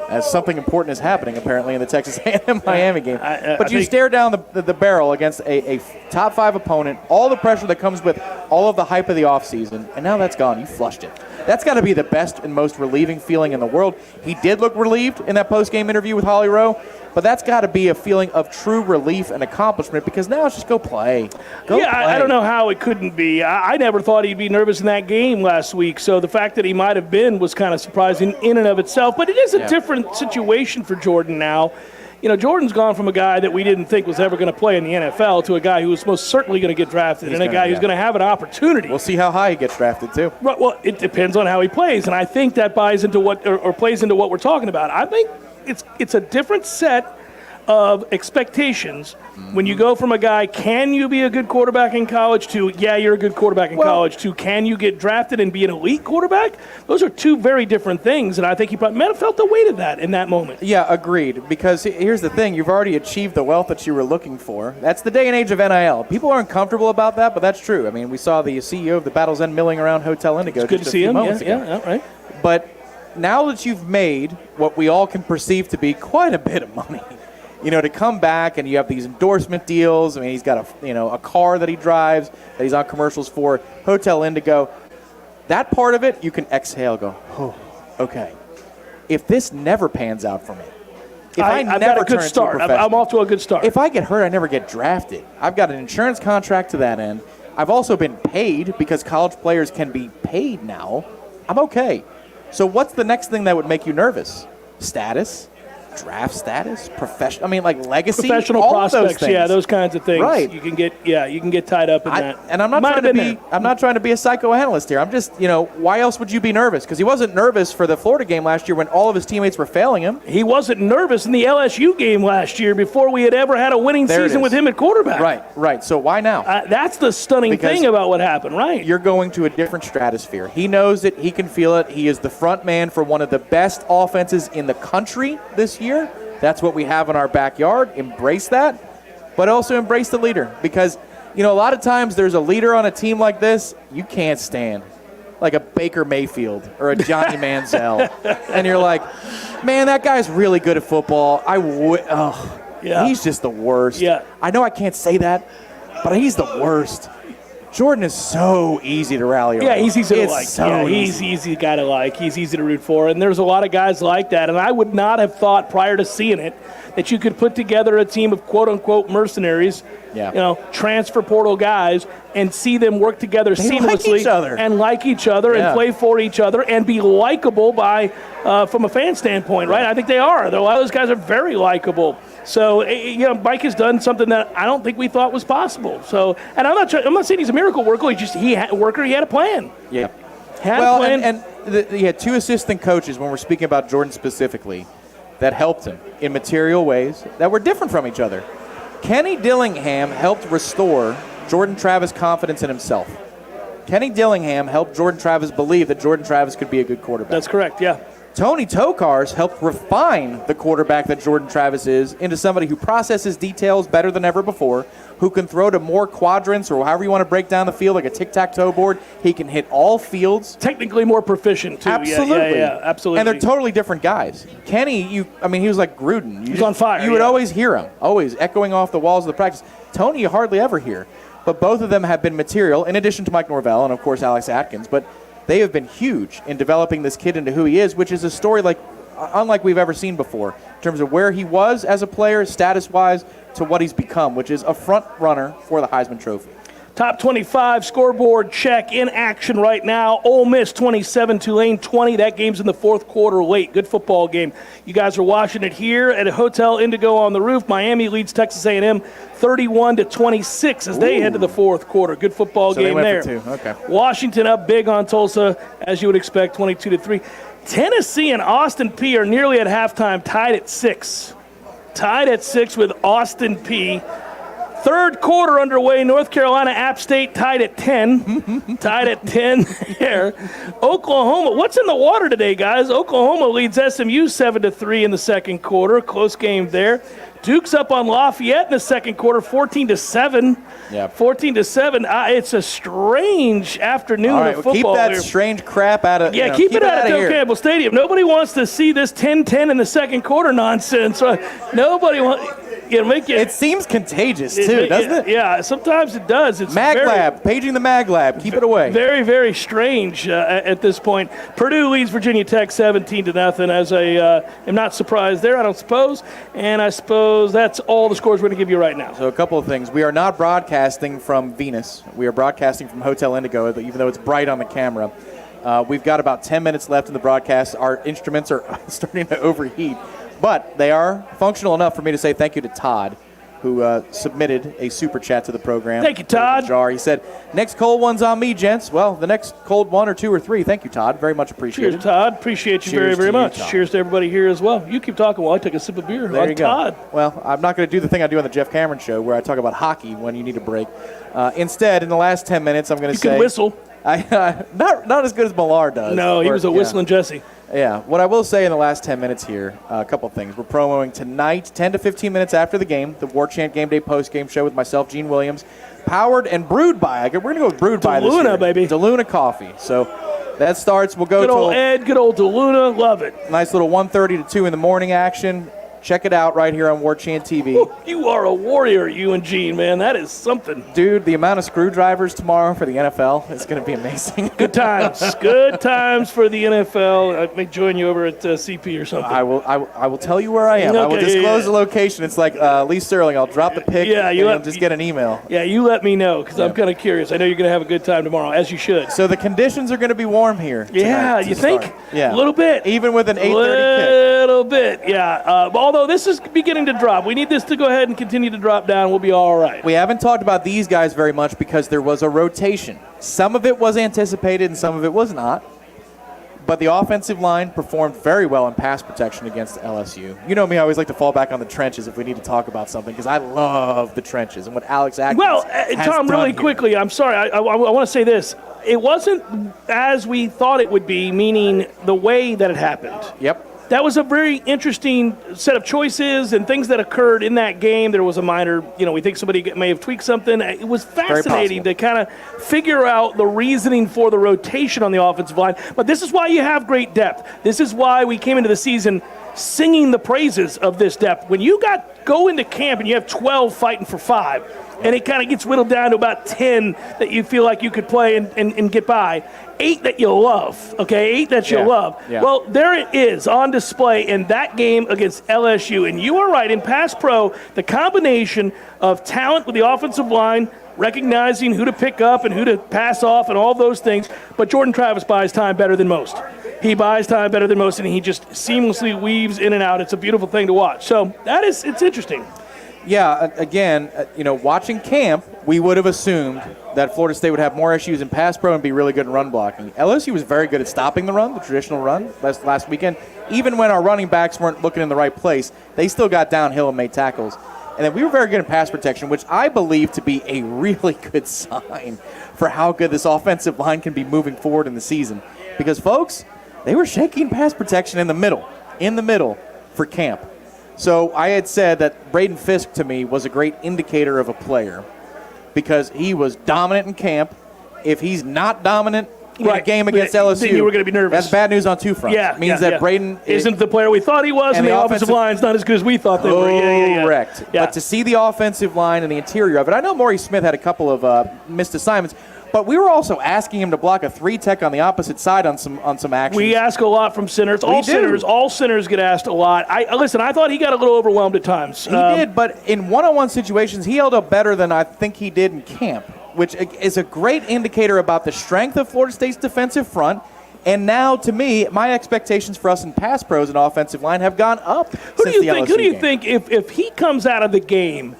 as something important is happening apparently in the Texas A&M Miami game. But you stare down the barrel against a top 5 opponent, all the pressure that comes with all of the hype of the offseason, and now that's gone. You flushed it. That's got to be the best and most relieving feeling in the world. He did look relieved in that post-game interview with Holly Rowe, but that's got to be a feeling of true relief and accomplishment because now it's just go play. Go play. I don't know how it couldn't be. I never thought he'd be nervous in that game last week, so the fact that he might have been was kind of surprising in and of itself. But it is a different situation for Jordan now. You know, Jordan's gone from a guy that we didn't think was ever going to play in the NFL to a guy who was most certainly going to get drafted and a guy who's going to have an opportunity. We'll see how high he gets drafted, too. Right, well, it depends on how he plays, and I think that buys into what or plays into what we're talking about. I think it's a different set of expectations when you go from a guy, can you be a good quarterback in college, to, yeah, you're a good quarterback in college, to can you get drafted and be an elite quarterback? Those are two very different things, and I think he probably might have felt the weight of that in that moment. Yeah, agreed, because here's the thing. You've already achieved the wealth that you were looking for. That's the day and age of NIL. People aren't comfortable about that, but that's true. I mean, we saw the CEO of the Battle's End milling around Hotel Indigo It's good to see him, yeah, right. But now that you've made what we all can perceive to be quite a bit of money, you know, to come back and you have these endorsement deals. I mean, he's got a car that he drives that he's on commercials for, Hotel Indigo. That part of it, you can exhale, go, oh, okay. If this never pans out for me, if I've never got a good turn start. into a I'm off to a good start. If I get hurt, I never get drafted. I've got an insurance contract to that end. I've also been paid because college players can be paid now. I'm okay. So what's the next thing that would make you nervous? Status? Draft status, professional. I mean, like legacy, professional all prospects, those things. yeah, those kinds of things. Right. You can get tied up in that. And I'm not trying to be a psychoanalyst here. I'm just, why else would you be nervous? Because he wasn't nervous for the Florida game last year when all of his teammates were failing him. He wasn't nervous in the LSU game last year before we had ever had a winning season with him at quarterback. Right. So why now? That's the stunning thing about what happened, right? You're going to a different stratosphere. He knows it. He can feel it. He is the front man for one of the best offenses in the country this year. That's what we have in our backyard. Embrace that, but also embrace the leader. Because, a lot of times there's a leader on a team like this you can't stand, like a Baker Mayfield or a Johnny Manziel. And you're like, man, that guy's really good at football. He's just the worst. Yeah. I know I can't say that, but he's the worst. Jordan is so easy to rally around. Yeah, he's easy to it's like. So yeah, he's easy guy to like. He's easy to root for. And there's a lot of guys like that. And I would not have thought prior to seeing it that you could put together a team of quote-unquote mercenaries, transfer portal guys, and see them work together seamlessly like each other and play for each other and be likable from a fan standpoint, right? I think they are. A lot of those guys are very likable. So, Mike has done something that I don't think we thought was possible. So, and I'm not saying he's a miracle worker. He had a plan. Yeah. Had a plan. And he had 2 assistant coaches when we're speaking about Jordan specifically that helped him in material ways that were different from each other. Kenny Dillingham helped restore Jordan Travis' confidence in himself. Kenny Dillingham helped Jordan Travis believe that Jordan Travis could be a good quarterback. That's correct, yeah. Tony Tokar's helped refine the quarterback that Jordan Travis is into somebody who processes details better than ever before, who can throw to more quadrants or however you want to break down the field like a tic-tac-toe board. He can hit all fields. Technically more proficient, too. Absolutely. Yeah, absolutely. And they're totally different guys. Kenny, he was like Gruden. He's on fire. You would always hear him, always echoing off the walls of the practice. Tony, you hardly ever hear. But both of them have been material, in addition to Mike Norvell and, of course, Alex Atkins. But they have been huge in developing this kid into who he is, which is a story unlike we've ever seen before in terms of where he was as a player, status-wise, to what he's become, which is a front runner for the Heisman Trophy. Top 25 scoreboard check in action right now. Ole Miss 27, Tulane 20. That game's in the fourth quarter late. Good football game. You guys are watching it here at Hotel Indigo on the roof. Miami leads Texas A&M 31-26 as they head to the fourth quarter. Good football game there. They went for 2. Okay. Washington up big on Tulsa, as you would expect, 22-3. Tennessee and Austin Peay are nearly at halftime, tied at 6. Tied at 6 with Austin Peay. Third quarter underway. North Carolina, App State tied at 10. Tied at 10 there. Oklahoma, what's in the water today, guys? Oklahoma leads SMU 7-3 in the second quarter. Close game there. Duke's up on Lafayette in the second quarter, 14-7. Yep. 14-7. It's a strange afternoon All right, of well, football. keep that here. strange crap out of Keep it out of Del here. Campbell Stadium. Nobody wants to see this 10-10 in the second quarter nonsense. Nobody wants. It seems contagious, too, doesn't it? Yeah, sometimes it does. It's Mag Lab, paging the Mag Lab. Keep it away. Very, very strange at this point. Purdue leads Virginia Tech 17-0. As I am not surprised there, I don't suppose. And I suppose that's all the scores we're going to give you right now. So a couple of things. We are not broadcasting from Venus. We are broadcasting from Hotel Indigo, even though it's bright on the camera. We've got about 10 minutes left in the broadcast. Our instruments are starting to overheat. But they are functional enough for me to say thank you to Todd, who submitted a super chat to the program. Thank you, Todd. Jar. He said, next cold one's on me, gents. Well, the next cold 1 or 2 or 3. Thank you, Todd. Very much appreciated. Cheers, Todd. Appreciate you very, very much. Cheers to everybody here as well. You keep talking while I take a sip of beer. There you go. Todd. Well, I'm not going to do the thing I do on the Jeff Cameron show where I talk about hockey when you need a break. Instead, in the last 10 minutes, I'm going to say... You can whistle. Not as good as Millar does. No, he was a whistling Jesse. Yeah. What I will say in the last 10 minutes here, a couple of things. We're promoting tonight, 10 to 15 minutes after the game, the Warchant Gameday post-game show with myself, Gene Williams, powered and brewed by, we're going to go with brewed by this year. DeLuna, baby. DeLuna Coffee. So that starts, we'll go Good old to Ed, good old DeLuna, love it. nice little 1:30 to 2 in the morning action. Check it out right here on Warchant TV. You are a warrior, you and Gene, man. That is something. Dude, the amount of screwdrivers tomorrow for the NFL is going to be amazing. Good times. Good times for the NFL. I may join you over at CP or something. I will tell you where I am. I will Okay, disclose the location. It's like Lee Sterling. I'll drop the pic and you'll just get an email. Yeah, you let me know because I'm kind of curious. I know you're going to have a good time tomorrow, as you should. So the conditions are going to be warm here Yeah, you think? Yeah. A little bit. Even with an 8:30 kick. A little bit, yeah. Although this is beginning to drop. We need this to go ahead and continue to drop down. We'll be all right. We haven't talked about these guys very much because there was a rotation. Some of it was anticipated and some of it was not. But the offensive line performed very well in pass protection against LSU. You know me, I always like to fall back on the trenches if we need to talk about something because I love the trenches and what Alex Atkins has Tom, done really here. quickly, I'm sorry. I want to say this. It wasn't as we thought it would be, meaning the way that it happened. Yep. That was a very interesting set of choices and things that occurred in that game. There was a minor, we think somebody may have tweaked something. It was fascinating to kind of figure out the reasoning for the rotation on the offensive line. But this is why you have great depth. This is why we came into the season singing the praises of this depth. When you go into camp and you have 12 fighting for 5, and it kind of gets whittled down to about 10 that you feel like you could play and get by. 8 that you love, okay? 8 that you love. Yeah. Well, there it is on display in that game against LSU. And you are right, in pass pro, the combination of talent with the offensive line, recognizing who to pick up and who to pass off and all those things. But Jordan Travis buys time better than most. He buys time better than most, and he just seamlessly weaves in and out. It's a beautiful thing to watch. So it's interesting. Yeah, again, watching camp, we would have assumed that Florida State would have more issues in pass pro and be really good in run blocking. LSU was very good at stopping the run, the traditional run, last weekend. Even when our running backs weren't looking in the right place, they still got downhill and made tackles. And then we were very good in pass protection, which I believe to be a really good sign for how good this offensive line can be moving forward in the season. Because, folks, they were shaking pass protection in the middle for camp. So I had said that Braden Fisk to me was a great indicator of a player because he was dominant in camp. If he's not dominant in a game against LSU, then you were going to be nervous. That's bad news on two fronts. Yeah, it means that Braden isn't the player we thought he was, and the offensive line's not as good as we thought they were. Yeah. Correct. Yeah. But to see the offensive line and the interior of it, I know Maurice Smith had a couple of missed assignments, but we were also asking him to block a 3-tech on the opposite side on some actions. We ask a lot from centers. All centers get asked a lot. I thought he got a little overwhelmed at times. He did, but in one-on-one situations, he held up better than I think he did in camp, which is a great indicator about the strength of Florida State's defensive front. And now, to me, my expectations for us in pass pros and offensive line have gone up. Who do you think if he comes out of the game,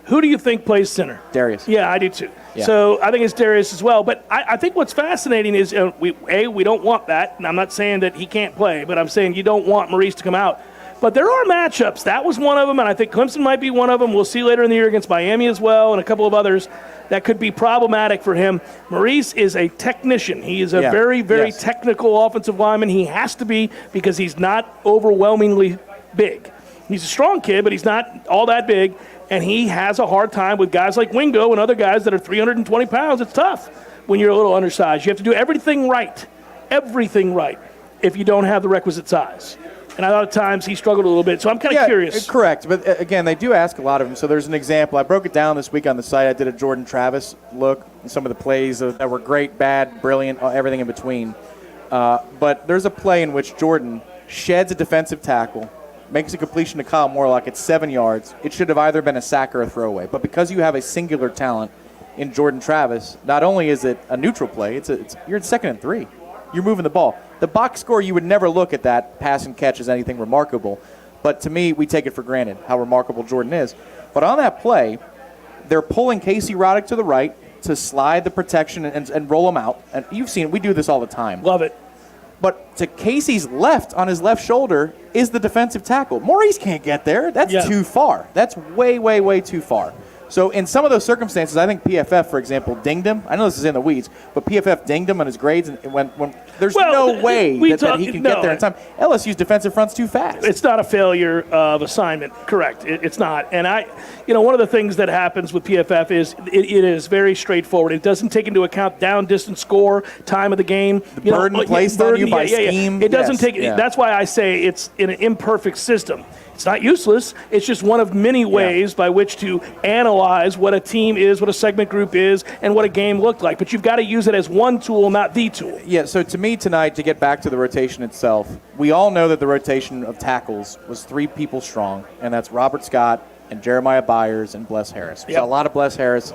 who do you think plays center? Darius. Yeah, I do too. Yeah. So I think it's Darius as well. But I think what's fascinating is we don't want that. And I'm not saying that he can't play, but I'm saying you don't want Maurice to come out. But there are matchups. That was one of them, and I think Clemson might be one of them. We'll see later in the year against Miami as well and a couple of others that could be problematic for him. Maurice is a technician. He is a very technical offensive lineman. He has to be because he's not overwhelmingly big. He's a strong kid, but he's not all that big, and he has a hard time with guys like Wingo and other guys that are 320 pounds. It's tough when you're a little undersized. You have to do everything right if you don't have the requisite size. And a lot of times he struggled a little bit, so I'm kind of curious. Correct, but again, they do ask a lot of him. So there's an example. I broke it down this week on the site. I did a Jordan Travis look, and some of the plays that were great, bad, brilliant, everything in between. But there's a play in which Jordan sheds a defensive tackle, makes a completion to Kyle Morlock at 7 yards. It should have either been a sack or a throwaway. But because you have a singular talent in Jordan Travis, not only is it a neutral play, you're in 2nd and 3. You're moving the ball. The box score, you would never look at that pass and catch as anything remarkable. But to me, we take it for granted how remarkable Jordan is. But on that play, they're pulling Casey Roddick to the right to slide the protection and roll him out. And you've seen we do this all the time. Love it. But to Casey's left, on his left shoulder, is the defensive tackle. Maurice can't get there. That's too far. That's way, way, way too far. So in some of those circumstances, I think PFF, for example, dinged him. I know this is in the weeds, but PFF dinged him on his grades, and when there's no way that he can get there in time. LSU's defensive front's too fast. It's not a failure of assignment, correct? It's not. And one of the things that happens with PFF is it is very straightforward. It doesn't take into account down, distance, score, time of the game. The burden placed on you by scheme. It doesn't take. That's why I say it's an imperfect system. It's not useless. It's just one of many ways by which to analyze what a team is, what a segment group is, and what a game looked like. But you've got to use it as one tool, not the tool. Yeah, so to me tonight, to get back to the rotation itself, we all know that the rotation of tackles was 3 people strong, and that's Robert Scott and Jeremiah Byers and Bless Harris. We saw a lot of Bless Harris.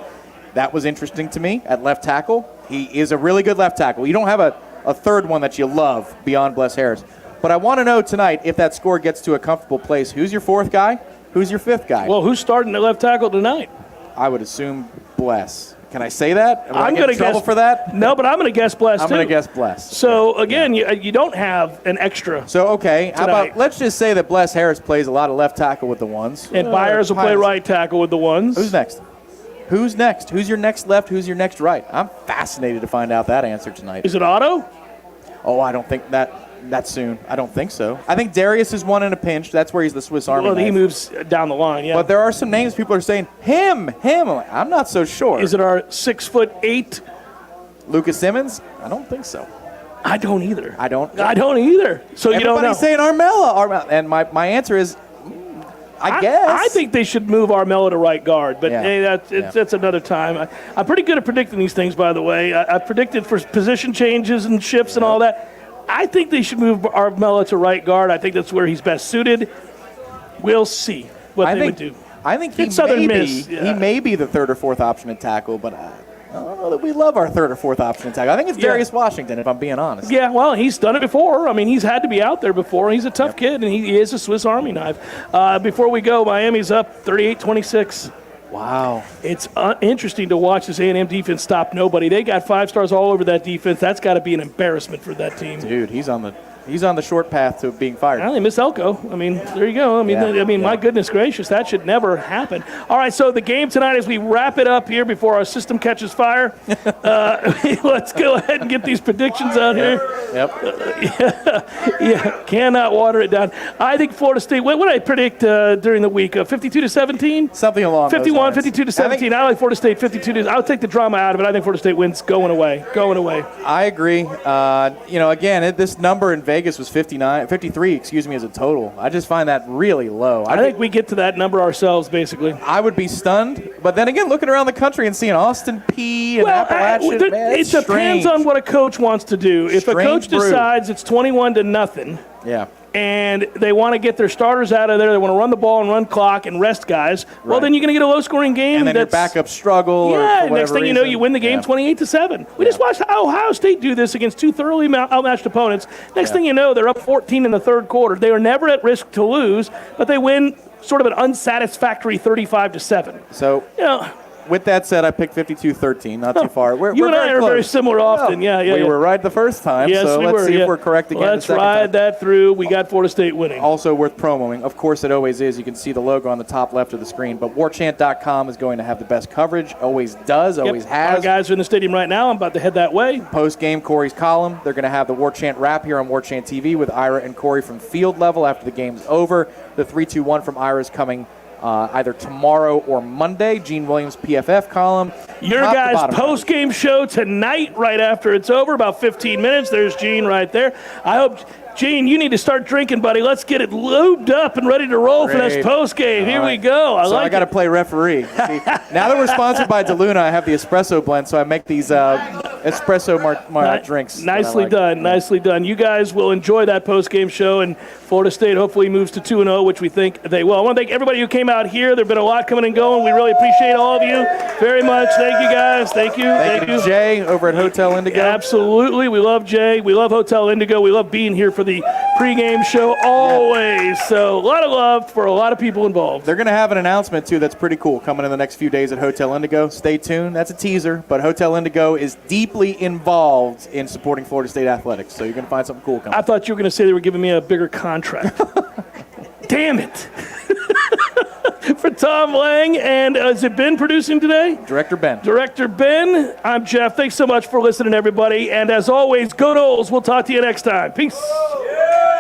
That was interesting to me at left tackle. He is a really good left tackle. You don't have a third one that you love beyond Bless Harris. But I want to know tonight, if that score gets to a comfortable place, who's your 4th guy? Who's your 5th guy? Well, who's starting at left tackle tonight? I would assume Bless. Can I say that? I'm going to guess for that. No, but I'm going to guess Bless. I'm going to guess Bless. So again, you don't have an extra. So okay, how about let's just say that Bless Harris plays a lot of left tackle with the ones, and Byers will play right tackle with the ones. Who's next? Who's next? Who's your next left? Who's your next right? I'm fascinated to find out that answer tonight. Is it Otto? Oh, I don't think that soon. I don't think so. I think Darius is one in a pinch. That's where he's the Swiss Army knife. He moves down the line, yeah. But there are some names people are saying, him. I'm not so sure. Is it our 6'8" Lucas Simmons? I don't think so. I don't either. I don't either. So you don't know. Everybody's saying Armella. And my answer is, I guess. I think they should move Armella to right guard, but that's another time. I'm pretty good at predicting these things, by the way. I predicted for position changes and shifts and all that. I think they should move Armella to right guard. I think that's where he's best suited. We'll see what they would do. I think he may be the 3rd or 4th option at tackle, but I don't know that we love our 3rd or 4th option at tackle. I think it's Darius Washington, if I'm being honest. Yeah, well, he's done it before. I mean, he's had to be out there before. He's a tough kid, and he is a Swiss Army knife. Before we go, Miami's up 38-26. Wow. It's interesting to watch this A&M defense stop nobody. They got 5 stars all over that defense. That's got to be an embarrassment for that team. Dude, he's on the He's on the short path to being fired. Well, they miss Elko. I mean, there you go. My goodness gracious, that should never happen. All right, so the game tonight, as we wrap it up here before our system catches fire, let's go ahead and get these predictions out here. Yep. Cannot water it down. I think Florida State, what did I predict during the week? 52-17? Something along 51, those lines. 52-17. I like Florida State 52. I'll take the drama out of it. I think Florida State wins going away. I agree. Again, this number in Vegas was 53, as a total. I just find that really low. I think we get to that number ourselves, basically. I would be stunned. But then again, looking around the country and seeing Austin Peay and Appalachian, it depends on what a coach wants to do. If a coach decides it's 21-0, and they want to get their starters out of there, they want to run the ball and run clock and rest guys, well, then you're going to get a low-scoring game. And then your backup struggle. Yeah, next thing you know, you win the game 28-7. We just watched Ohio State do this against two thoroughly outmatched opponents. Next thing you know, they're up 14 in the third quarter. They are never at risk to lose, but they win sort of an unsatisfactory 35-7. So, with that said, I picked 52-13, not too far. You and I are very similar often. We were right the first time, so let's see if we're correct again the second time. Let's ride that through. We got Florida State winning. Also worth promoting. Of course, it always is. You can see the logo on the top left of the screen, but Warchant.com is going to have the best coverage. Always does, always has. Our guys are in the stadium right now. I'm about to head that way. Post-game, Corey's column. They're going to have the Warchant wrap here on Warchant TV with Ira and Corey from field level after the game's over. The 3-2-1 from Ira is coming either tomorrow or Monday. Gene Williams' PFF column. Your guys' post-game show tonight right after it's over, about 15 minutes. There's Gene right there. I hope, Gene, you need to start drinking, buddy. Let's get it lubed up and ready to roll for this post-game. Here we go. I got to play referee. See, now that we're sponsored by DeLuna, I have the espresso blend, so I make these espresso drinks. Nicely done. Nicely done. You guys will enjoy that post-game show, and Florida State hopefully moves to 2-0, which we think they will. I want to thank everybody who came out here. There have been a lot coming and going. We really appreciate all of you very much. Thank you, guys. Thank you. Thank you, Jay, over at Hotel Indigo. Absolutely. We love Jay. We love Hotel Indigo. We love being here for the pregame show always. So a lot of love for a lot of people involved. They're going to have an announcement, too, that's pretty cool coming in the next few days at Hotel Indigo. Stay tuned. That's a teaser, but Hotel Indigo is deeply involved in supporting Florida State athletics, so you're going to find something cool coming. I thought you were going to say they were giving me a bigger contract. Damn it. For Tom Lang, and has it been producing today? Director Ben. I'm Jeff. Thanks so much for listening, everybody. And as always, go Noles. We'll talk to you next time. Peace.